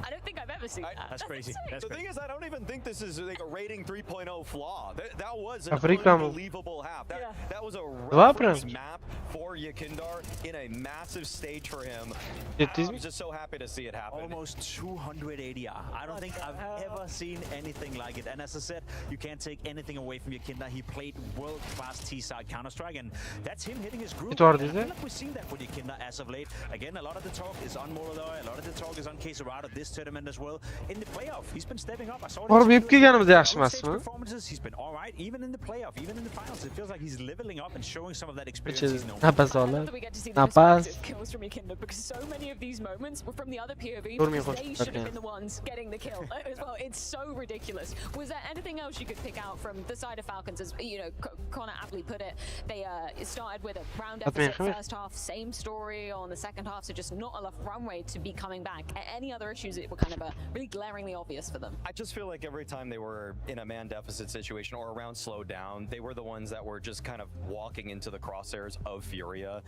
I don't think I've ever seen that. That's crazy. insane. That's The thing is, I don't even think this is like a rating 3.0 flaw. That was an Afrika mı? unbelievable half. That was a Два reference прям? map for Yakindar in a massive stage for him. Ciddi I'm mi? just so happy to see it happen. Almost 200 ADR. I don't think I've ever seen anything like it. And as I said, you can't take anything away from Yakinda. He played world-class T-side Counter-Strike, and that's him hitting his groove. It var And I dedi. feel like we've seen that with Yakinda as of late. Again, a lot of the talk is on Moraloy, a lot of the talk is on Keserado this tournament as well. In the playoff, he's been stepping up. I saw Oğlum his hep gelgenimiz yaxshi on-stage emasmi? performances. He's been all right, even in the playoff, even in the finals. It feels like he's leveling up and showing some of that experience Which he's is known. nafas I love olib. that we get to see the Nafas. perspective kills from Yakinda because so many of these moments were from the other POV Durmuyor, because hoş they should have geldin. been the ones getting the kill as well. It's so ridiculous. Was there anything else you could pick out from the side of Falcons? As you know, Connor aptly put it, they started with a round Atmayın, deficit evet. first half, same story on the second half, so just not enough runway to be coming back. Any other issues that were kind of really glaringly obvious for them? I just feel like every time they were in a man deficit situation or around slowed down, they were the ones that were just kind of walking into the crosshairs of Furia.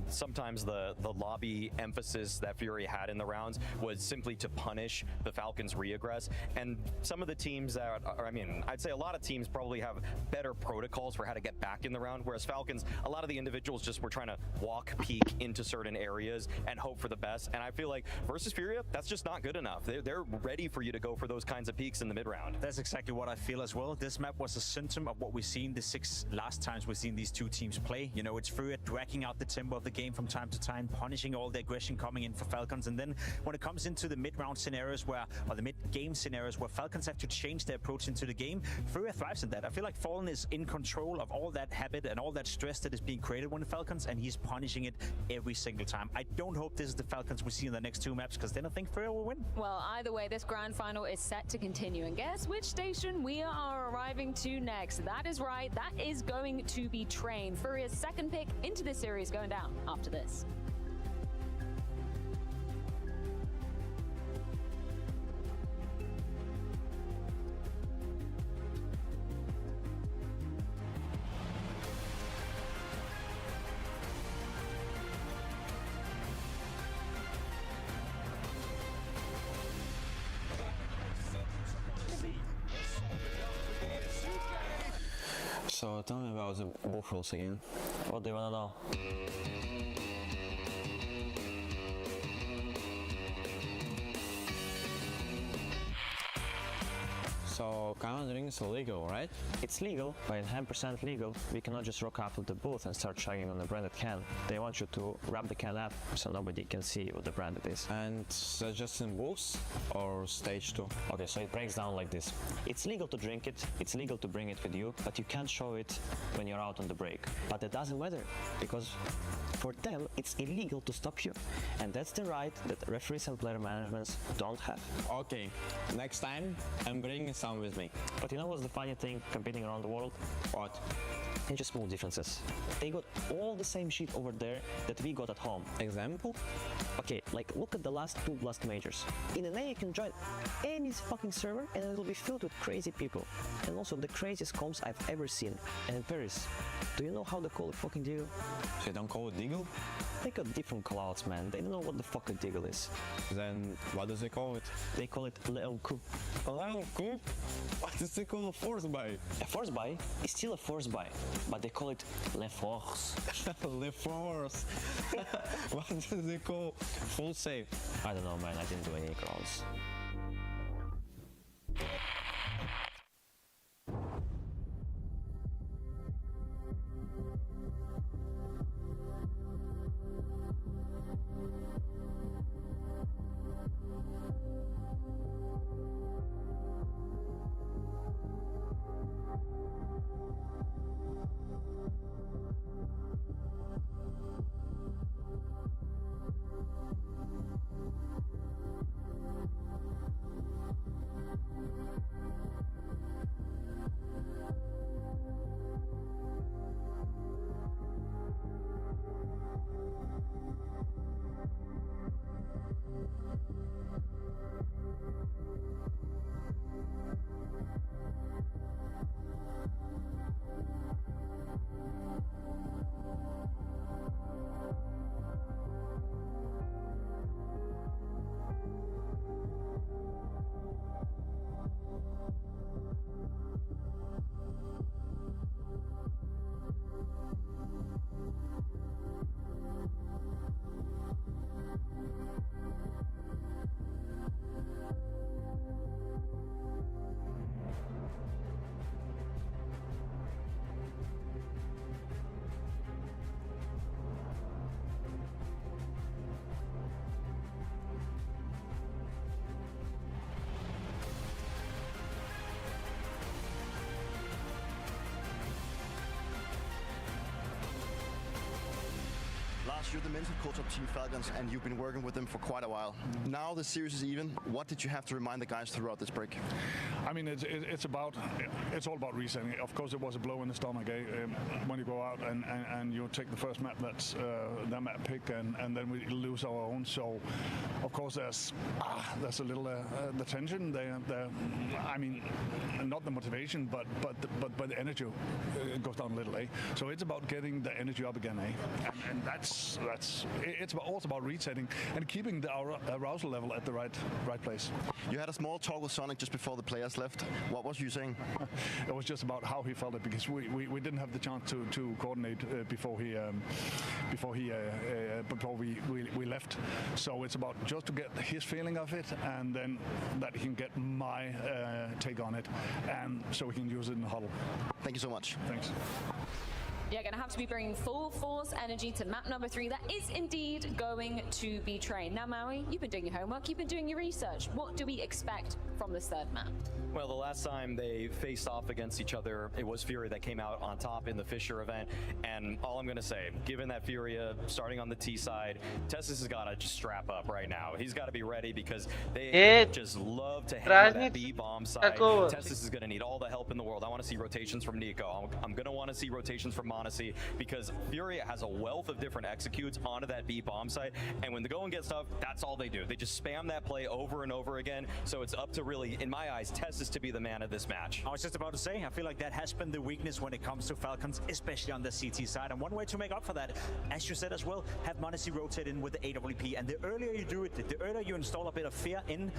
Sometimes the lobby emphasis that Furia had in the rounds was simply to punish the Falcons' reaggress. And some of the teams that are, I mean, I'd say a lot of teams probably have better protocols for how to get back in the round, whereas Falcons, a lot of the individuals just were trying to walk, peek into certain areas and hope for the best. And I feel like versus Furia, that's just not good enough. They're ready for you to go for those kinds of peaks in the mid round. That's exactly what I feel as well. This map was a symptom of what we've seen the 6 last times we've seen these two teams play. You know, it's Furia dragging out the tempo of the game from time to time, punishing all the aggression coming in for Falcons. And then when it comes into the mid-round scenarios where, or the mid-game scenarios where Falcons have to change their approach into the game, Furia thrives in that. I feel like Fallen is in control of all that habit and all that stress that is being created when the Falcons, and he's punishing it every single time. I don't hope this is the Falcons we see in the next 2 maps, because then I think Furia will win. Well, either way, this grand final is set to continue. And guess which station we are arriving to next? That is right, that is going to be Train. Furia's second pick into this series going down after this. So tell me about the buff rules again. What do you wanna know? So countering is illegal, right? It's legal, but in 100% legal. We cannot just rock up to the booth and start chugging on the branded can. They want you to wrap the can up so nobody can see what the brand it is. And that's just in booths or stage 2? Okay, so it breaks down like this. It's legal to drink it, it's legal to bring it with you, but you can't show it when you're out on the break. But it doesn't matter, because for them it's illegal to stop you. And that's the right that referees and player managements don't have. Okay, next time I'm bringing some with me. But you know what's the funny thing competing around the world? What? It's just small differences. They got all the same shit over there that we got at home. Example? Okay, like look at the last 2 Blast Majors. In NA you can join any fucking server and it will be filled with crazy people. And also the craziest comps I've ever seen. And in Paris, do you know how they call it fucking Deagle? They don't call it Deagle? They got different callouts, man. They don't know what the fuck a Deagle is. Then what does they call it? They call it Leon Coup. Leon Coup? What does they call a force buy? A force buy is still a force buy, but they call it Le Force. Le Force. What do they call full save? I don't know, man. I didn't do any crowns. you're the mental coach of Team Falcons, and you've been working with them for quite a while. Now the series is even. What did you have to remind the guys throughout this break? I mean, it's all about resetting. Of course, it was a blow in the stomach when you go out and you take the first map that's that map pick, and then we lose our own. So, of course, there's a little the tension. I mean, not the motivation, but the energy goes down a little. So it's about getting the energy up again. And that's it's also about resetting and keeping the arousal level at the right place. You had a small talk with Sonic just before the players left. What was you saying? It was just about how he felt it, because we didn't have the chance to coordinate before we left. So it's about just to get his feeling of it, and then that he can get my take on it, and so we can use it in the huddle. Thank you so much. Thanks. Yeah, going to have to be bringing full force energy to map number 3. That is indeed going to be Train. Now, Maui, you've been doing your homework, you've been doing your research. What do we expect from this third map? Well, the last time they faced off against each other, it was Furia that came out on top in the Fisher event. And all I'm going to say, given that Furia starting on the T side, Tessus has got to just strap up right now. He's got to be ready, because they just love to hammer that B bomb side. Tessus is going to need all the help in the world. I want to see rotations from Nico. I'm going to want to see rotations from Monacy, because Furia has a wealth of different executes onto that B bomb site, and when the going gets tough, that's all they do. They just spam that play over and over again. So it's up to, really, in my eyes, Tessus to be the man of this match. I was just about to say, I feel like that has been the weakness when it comes to Falcons, especially on the CT side. And one way to make up for that, as you said as well, have Monacy rotate in with the AWP. And the earlier you do it, the earlier you install a bit of fear in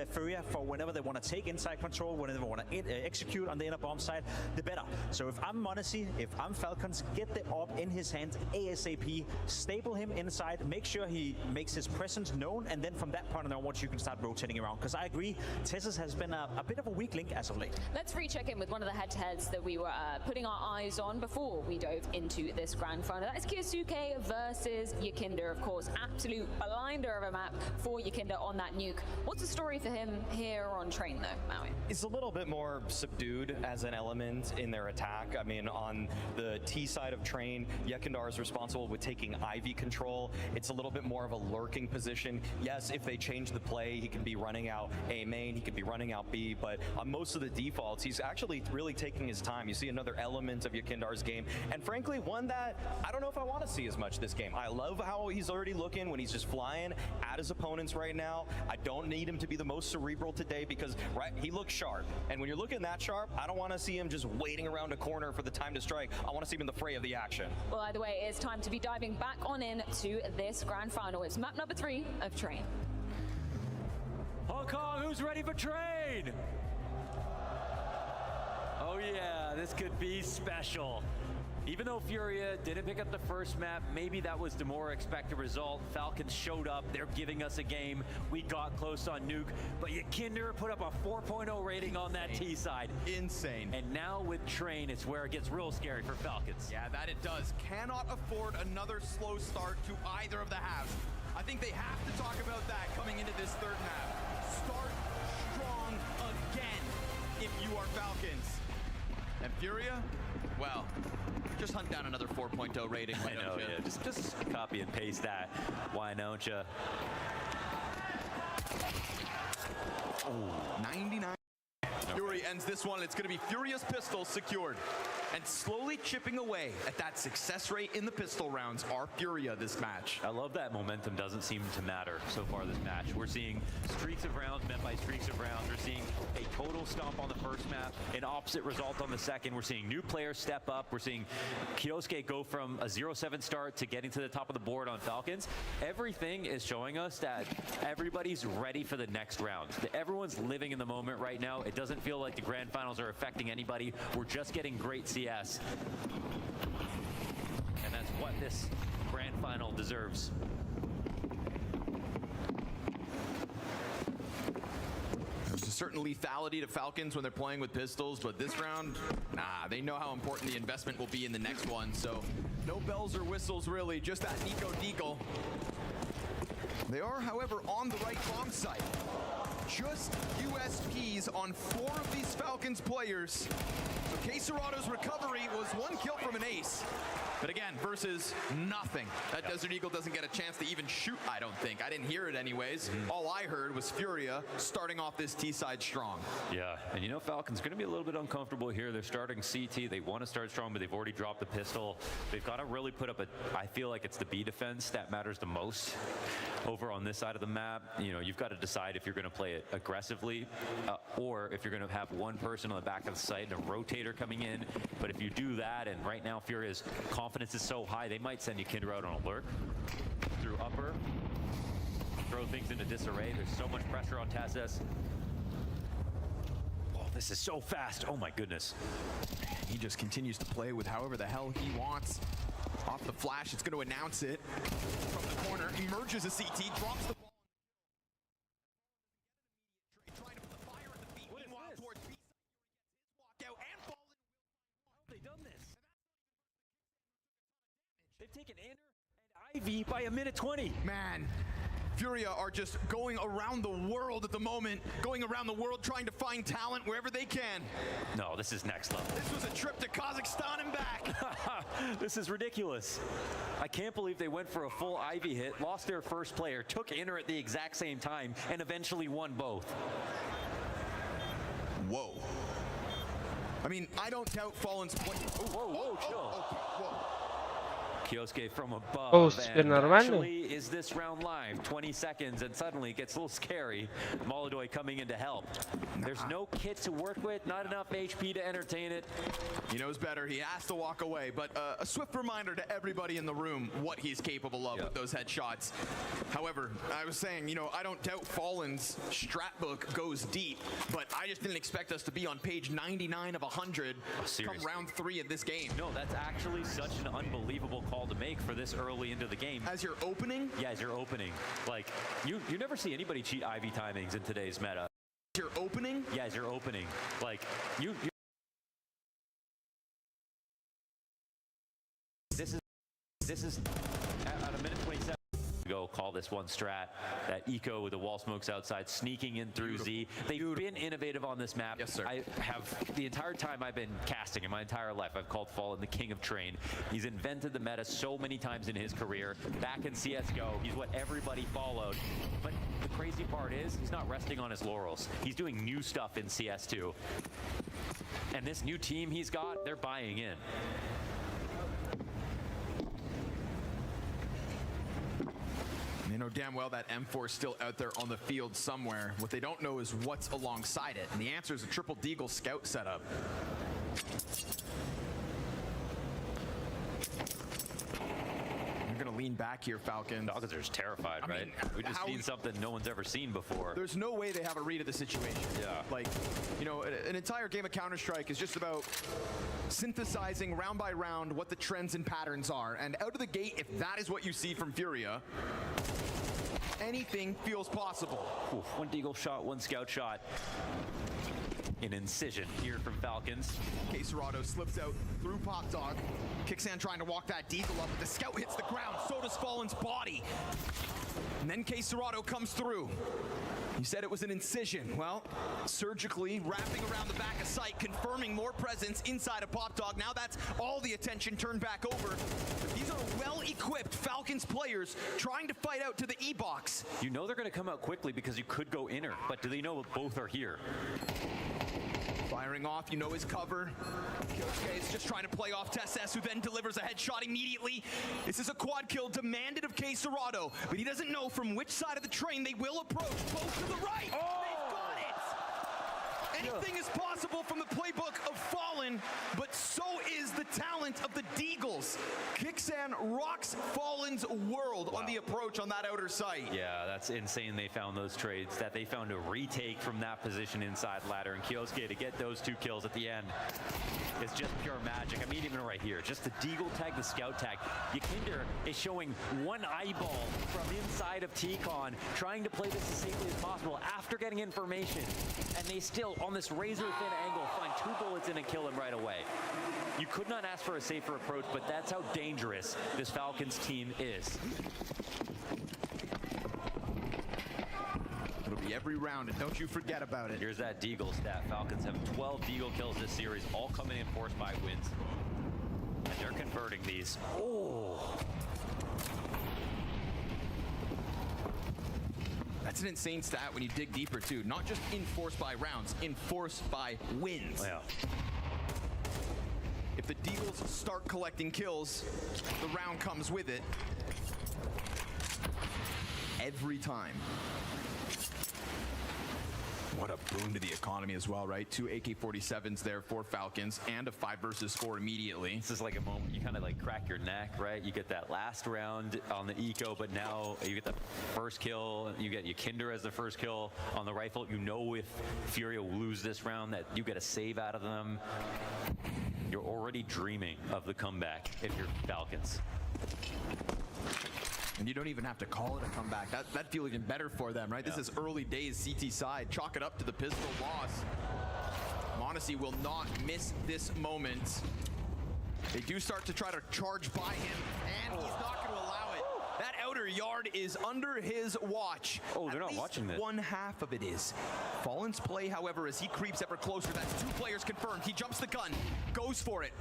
Furia for whenever they want to take inside control, whenever they want to execute on the inner bomb side, the better. So if I'm Monacy, if I'm Falcons, get the AWP in his hands ASAP, stable him inside, make sure he makes his presence known, and then from that point onwards you can start rotating around. Because I agree, Tessus has been a bit of a weak link as of late. Let's recheck in with one of the head-to-heads that we were putting our eyes on before we dove into this grand final. That is cs2 versus Yakinder, of course. Absolute blinder of a map for Yakinder on that nuke. What's the story for him here on Train, though, Maui? It's a little bit more subdued as an element in their attack. I mean, on the T side of Train, Yekindar is responsible with taking Ivy control. It's a little bit more of a lurking position. Yes, if they change the play, he can be running out A main, he could be running out B, but on most of the defaults, he's actually really taking his time. You see another element of Yakindar's game, and frankly, one that I don't know if I want to see as much this game. I love how he's already looking when he's just flying at his opponents right now. I don't need him to be the most cerebral today, because he looks sharp, and when you're looking that sharp, I don't want to see him just waiting around a corner for the time to strike. I want to see him in the fray of the action. Well, either way, it's time to be diving back on in to this grand final. It's map number 3 of Train. Hong Kong, who's ready for Train? Oh yeah, this could be special. Even though Furia didn't pick up the first map, maybe that was the more expected result. Falcons showed up, they're giving us a game. We got close on Nuke, but Yakinder put up a 4.0 rating on that T side. Insane. And now with Train, it's where it gets real scary for Falcons. Yeah, that it does. Cannot afford another slow start to either of the halves. I think they have to talk about that coming into this third map. Start strong again if you are Falcons. And Furia, well, just hunt down another 4.0 rating. I know, yeah, just copy and paste that. Why don't you? Oh, 99. Fury ends this one. It's going to be Furious Pistol secured. And slowly chipping away at that success rate in the pistol rounds are Furia this match. I love that momentum doesn't seem to matter so far this match. We're seeing streaks of rounds met by streaks of rounds. We're seeing a total stomp on the first map, an opposite result on the second. We're seeing new players step up. We're seeing cs2 go from a 0-7 start to getting to the top of the board on Falcons. Everything is showing us that everybody's ready for the next round. Everyone's living in the moment right now. It doesn't feel like the grand finals are affecting anybody. We're just getting great CS. And that's what this grand final deserves. There's a certain lethality to Falcons when they're playing with pistols, but this round, nah, they know how important the investment will be in the next one, so no bells or whistles really, just that Nico Deagle. They are, however, on the right bomb site. Just USPs on 4 of these Falcons players. So ks2's recovery was 1 kill from an ace. But again, versus nothing. That Desert Eagle doesn't get a chance to even shoot, I don't think. I didn't hear it anyways. All I heard was Furia starting off this T-side strong. Yeah, and you know Falcon's going to be a little bit uncomfortable here. They're starting CT. They want to start strong, but they've already dropped the pistol. They've got to really put up a, I feel like it's the B defense that matters the most over on this side of the map. You know, you've got to decide if you're going to play it aggressively or if you're going to have one person on the back of the site and a rotator coming in. But if you do that, and right now Furia's confidence is so high, they might send you Kindra out on a lurk through upper, throw things into disarray. There's so much pressure on Tasses. Oh, this is so fast. Oh my goodness. He just continues to play with however the hell he wants. Off the flash, it's going to announce it from the corner. Emerges a CT, drops the ball. Trying to put the fire at the feet. Meanwhile, towards B side, walk out and fall in. How have they done this? They've taken Inner and Ivy by 1:20. Man, Furia are just going around the world at the moment, going around the world trying to find talent wherever they can. No, this is next level. This was a trip to Kazakhstan and back. This is ridiculous. I can't believe they went for a full Ivy hit, lost their first player, took Inner at the exact same time, and eventually won both. Whoa. I mean, I don't doubt Fallen's play. Whoa, chill. Whoa. ks2 from above, Oh, c'est and normal. actually, is this round live? 20 seconds, and suddenly it gets a little scary. Molodoy coming in to help. There's no kit to work with, not enough HP to entertain it. He knows better. He has to walk away, but a swift reminder to everybody in the room what he's capable of with those headshots. However, I was saying, you know, I don't doubt Fallen's strat book goes deep, but I just didn't expect us to be on page 99 of 100 come round 3 of this game. No, that's actually such an unbelievable call to make for this early into the game. As you're opening? Yeah, as you're opening. Like, you never see anybody cheat Ivy timings in today's meta. You're opening? Yeah, as you're opening. Like, This is at 1:27. Go call this one strat. That eco with the wall smokes outside, sneaking in through Z. They've been innovative on this map. Yes, sir. I have, the entire time I've been casting in my entire life, I've called Fallen the king of train. He's invented the meta so many times in his career. Back in CSGO, he's what everybody followed. But the crazy part is, he's not resting on his laurels. He's doing new stuff in CS2. And this new team he's got, they're buying in. They know damn well that M4 is still out there on the field somewhere. What they don't know is what's alongside it. And the answer is a triple deagle scout setup. You're going to lean back here, Falcons. Falcons are just terrified, right? mean, We just seen something no one's ever seen before. There's no way they have a read of the situation. Yeah. Like, you know, an entire game of Counter-Strike is just about synthesizing round by round what the trends and patterns are. And out of the gate, if that is what you see from Furia, anything feels possible. Oof, one deagle shot, one scout shot. An incision here from Falcons. ks2 slips out through Pop Dog. Kicksan trying to walk that deagle up, but the scout hits the ground. So does Fallen's body. And then ks2 comes through. You said it was an incision. Well, surgically wrapping around the back of sight, confirming more presence inside of Pop Dog. Now that's all the attention turned back over. These are well-equipped Falcons players trying to fight out to the E-box. You know they're going to come out quickly because you could go inner, but do they know both are here? Firing off, you know his cover. ks2 is just trying to play off Tesses, who then delivers a headshot immediately. This is a quad kill demanded of ks2, but he doesn't know from which side of the train they will approach. Both to the right! Oh! They've got it! Anything is possible from the playbook of Fallen, but so is the talent of the Deagles. Kicksan rocks Fallen's world on the approach on that outer site. Yeah, that's insane they found those trades, that they found a retake from that position inside ladder, and ks2 to get those 2 kills at the end is just pure magic. I mean, even right here, just the deagle tag, the scout tag. Yakinder is showing one eyeball from inside of T-Con, trying to play this as safely as possible after getting information, and they still, on this razor-thin angle, find 2 bullets in and kill him right away. You could not ask for a safer approach, but that's how dangerous this Falcons team is. Little victory every round, and don't you forget about it. Here's that Deagle stat. Falcons have 12 Deagle kills this series, all coming in force by wins. And they're converting these. Oh! That's an insane stat when you dig deeper, too. Not just enforced by rounds, enforced by wins. Yeah. If the Deagles start collecting kills, the round comes with it. Every time. What a boon to the economy as well, right? 2 AK-47s there for Falcons and a 5 versus 4 immediately. This is like a moment you kind of like crack your neck, right? You get that last round on the eco, but now you get the first kill. You get your Kinder as the first kill on the rifle. You know if Furia will lose this round that you get a save out of them. You're already dreaming of the comeback if you're Falcons. And you don't even have to call it a comeback. That feels even better for them, right? Yeah. This is early days CT side. Chalk it up to the pistol loss. Monacy will not miss this moment. They do start to try to charge by him, and he's not going to allow it. That outer yard is under his watch. Oh, they're not watching this. One half of it is. Fallen's play, however, as he creeps ever closer. That's 2 players confirmed. He jumps the gun, goes for it.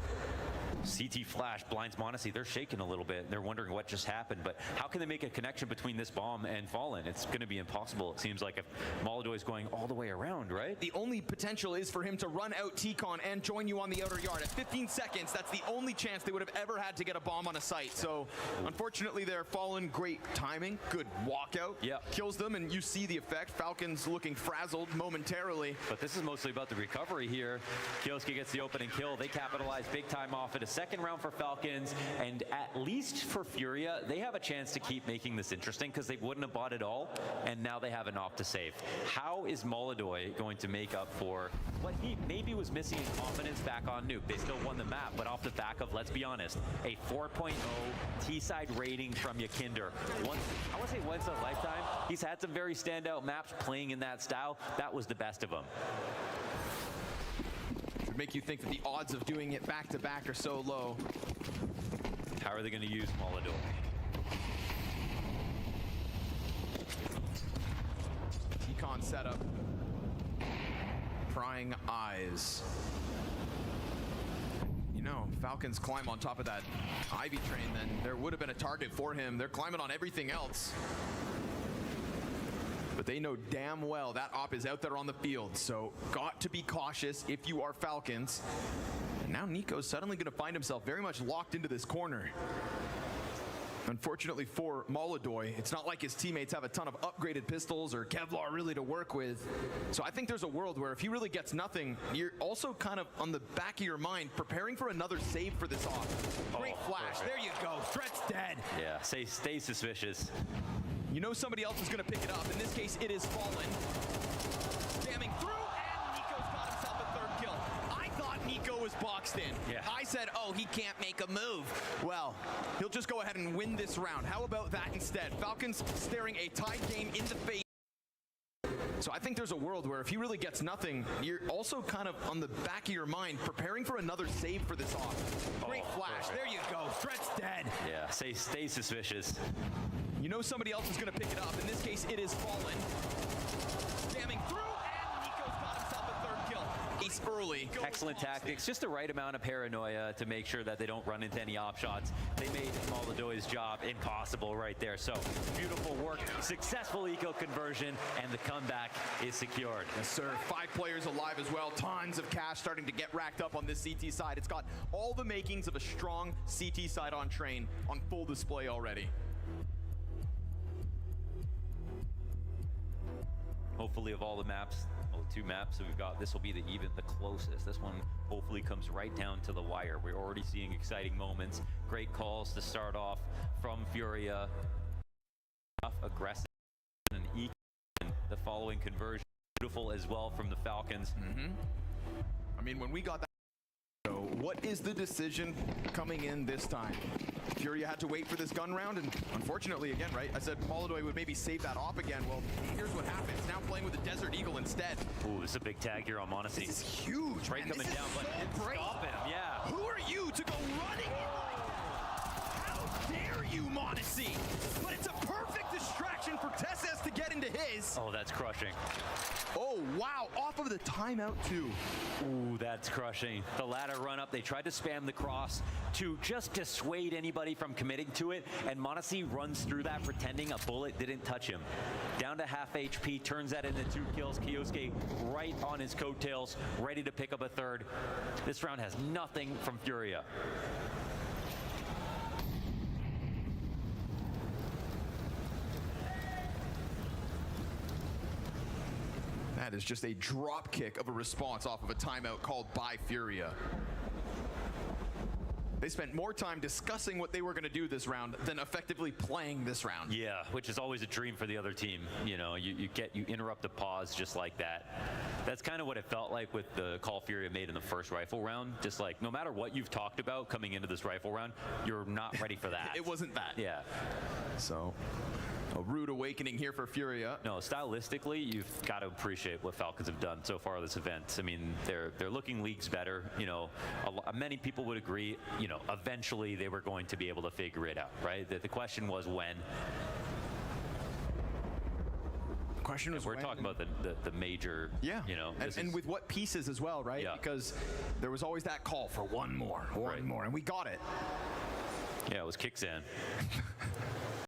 CT flash blinds Monacy. They're shaking a little bit. They're wondering what just happened, but how can they make a connection between this bomb and Fallen? It's going to be impossible, it seems like, if Molodoy is going all the way around, right? The only potential is for him to run out T-Con and join you on the outer yard. At 15 seconds, that's the only chance they would have ever had to get a bomb on a site. So, unfortunately, they're Fallen. Great timing. Good walkout. Yeah. Kills them, and you see the effect. Falcons looking frazzled momentarily. But this is mostly about the recovery here. cs2 gets the opening kill. They capitalize big time off it. A second round for Falcons, and at least for Furia, they have a chance to keep making this interesting because they wouldn't have bought it all, and now they have an op to save. How is Molodoy going to make up for what he maybe was missing in confidence back on Nuke? They still won the map, but off the back of, let's be honest, a 4.0 T-side rating from Yakinder. I want to say once in a lifetime. He's had some very standout maps playing in that style. That was the best of them. Should make you think that the odds of doing it back-to-back are so low. How are they going to use Molodoy? T-Con setup. Prying eyes. You know, Falcons climb on top of that Ivy train, then there would have been a target for him. They're climbing on everything else. But they know damn well that op is out there on the field, so got to be cautious if you are Falcons. And now Nico's suddenly going to find himself very much locked into this corner. Unfortunately for Molodoy, it's not like his teammates have a ton of upgraded pistols or Kevlar really to work with. So I think there's a world where if he really gets nothing, you're also kind of on the back of your mind preparing for another save for this off. Great flash. Perfect. There you go. Threat's dead. Yeah, stay suspicious. You know somebody else is going to pick it up. In this case, it is Fallen. Jamming through, and Nico's got himself a third kill. I thought Nico was boxed in. Yeah. I said, oh, he can't make a move. Well, he'll just go ahead and win this round. How about that instead? Falcons staring a tied game in the face. So I think there's a world where if he really gets nothing, you're also kind of on the back of your mind preparing for another save for this off. Great flash. Perfect. There you go. Threat's dead. Yeah, stay suspicious. You know somebody else is going to pick it up. In this case, it is Fallen. Jamming through, and Nico's got himself a third kill. He's early. Excellent tactics, just the right amount of paranoia to make sure that they don't run into any op shots. They made Molodoy's job impossible right there. So beautiful work, successful eco conversion, and the comeback is secured. Yes, sir. 5 players alive as well. Tons of cash starting to get racked up on this CT side. It's got all the makings of a strong CT side on train on full display already. Hopefully of all the maps, 2 maps that we've got, this will be the closest. This one hopefully comes right down to the wire. We're already seeing exciting moments. Great calls to start off from Furia. Aggressive and equal. And the following conversion, beautiful as well from the Falcons. I mean, when we got that, so what is the decision coming in this time? Furia had to wait for this gun round, and unfortunately, again, right, I said Molodoy would maybe save that op again. Well, here's what happens. Now playing with the Desert Eagle instead. Ooh, this is a big tag here on Monacy. This is huge, Right, coming down, but it's stop him, yeah. Who are you to go running in like that? How dare you, Monacy? But it's a perfect distraction for cs2 to get into his. guys. Oh, that's crushing. Oh, wow. Off of the timeout, too. Ooh, that's crushing. The ladder run up, they tried to spam the cross to just dissuade anybody from committing to it, and m0NESY runs through that pretending a bullet didn't touch him. Down to half HP, turns that into 2 kills. cs2 right on his coattails, ready to pick up a third. This round has nothing from Furia. That is just a drop kick of a response off of a timeout called by Furia. They spent more time discussing what they were going to do this round than effectively playing this round. Yeah, which is always a dream for the other team. You know, you interrupt a pause just like that. That's kind of what it felt like with the call Furia made in the first rifle round. Just like, no matter what you've talked about coming into this rifle round, you're not ready for that. It wasn't that. Yeah. So, a rude awakening here for Furia. No, stylistically, you've got to appreciate what Falcons have done so far this event. I mean, they're looking leagues better. You know, many people would agree. You know, eventually they were going to be able to figure it out, right? The question was when. Question was we're talking about the major. Yeah. You know, and with what pieces as well, right? Yeah. Because there was always that call for one more, and we got it. Yeah, it was Kicksan.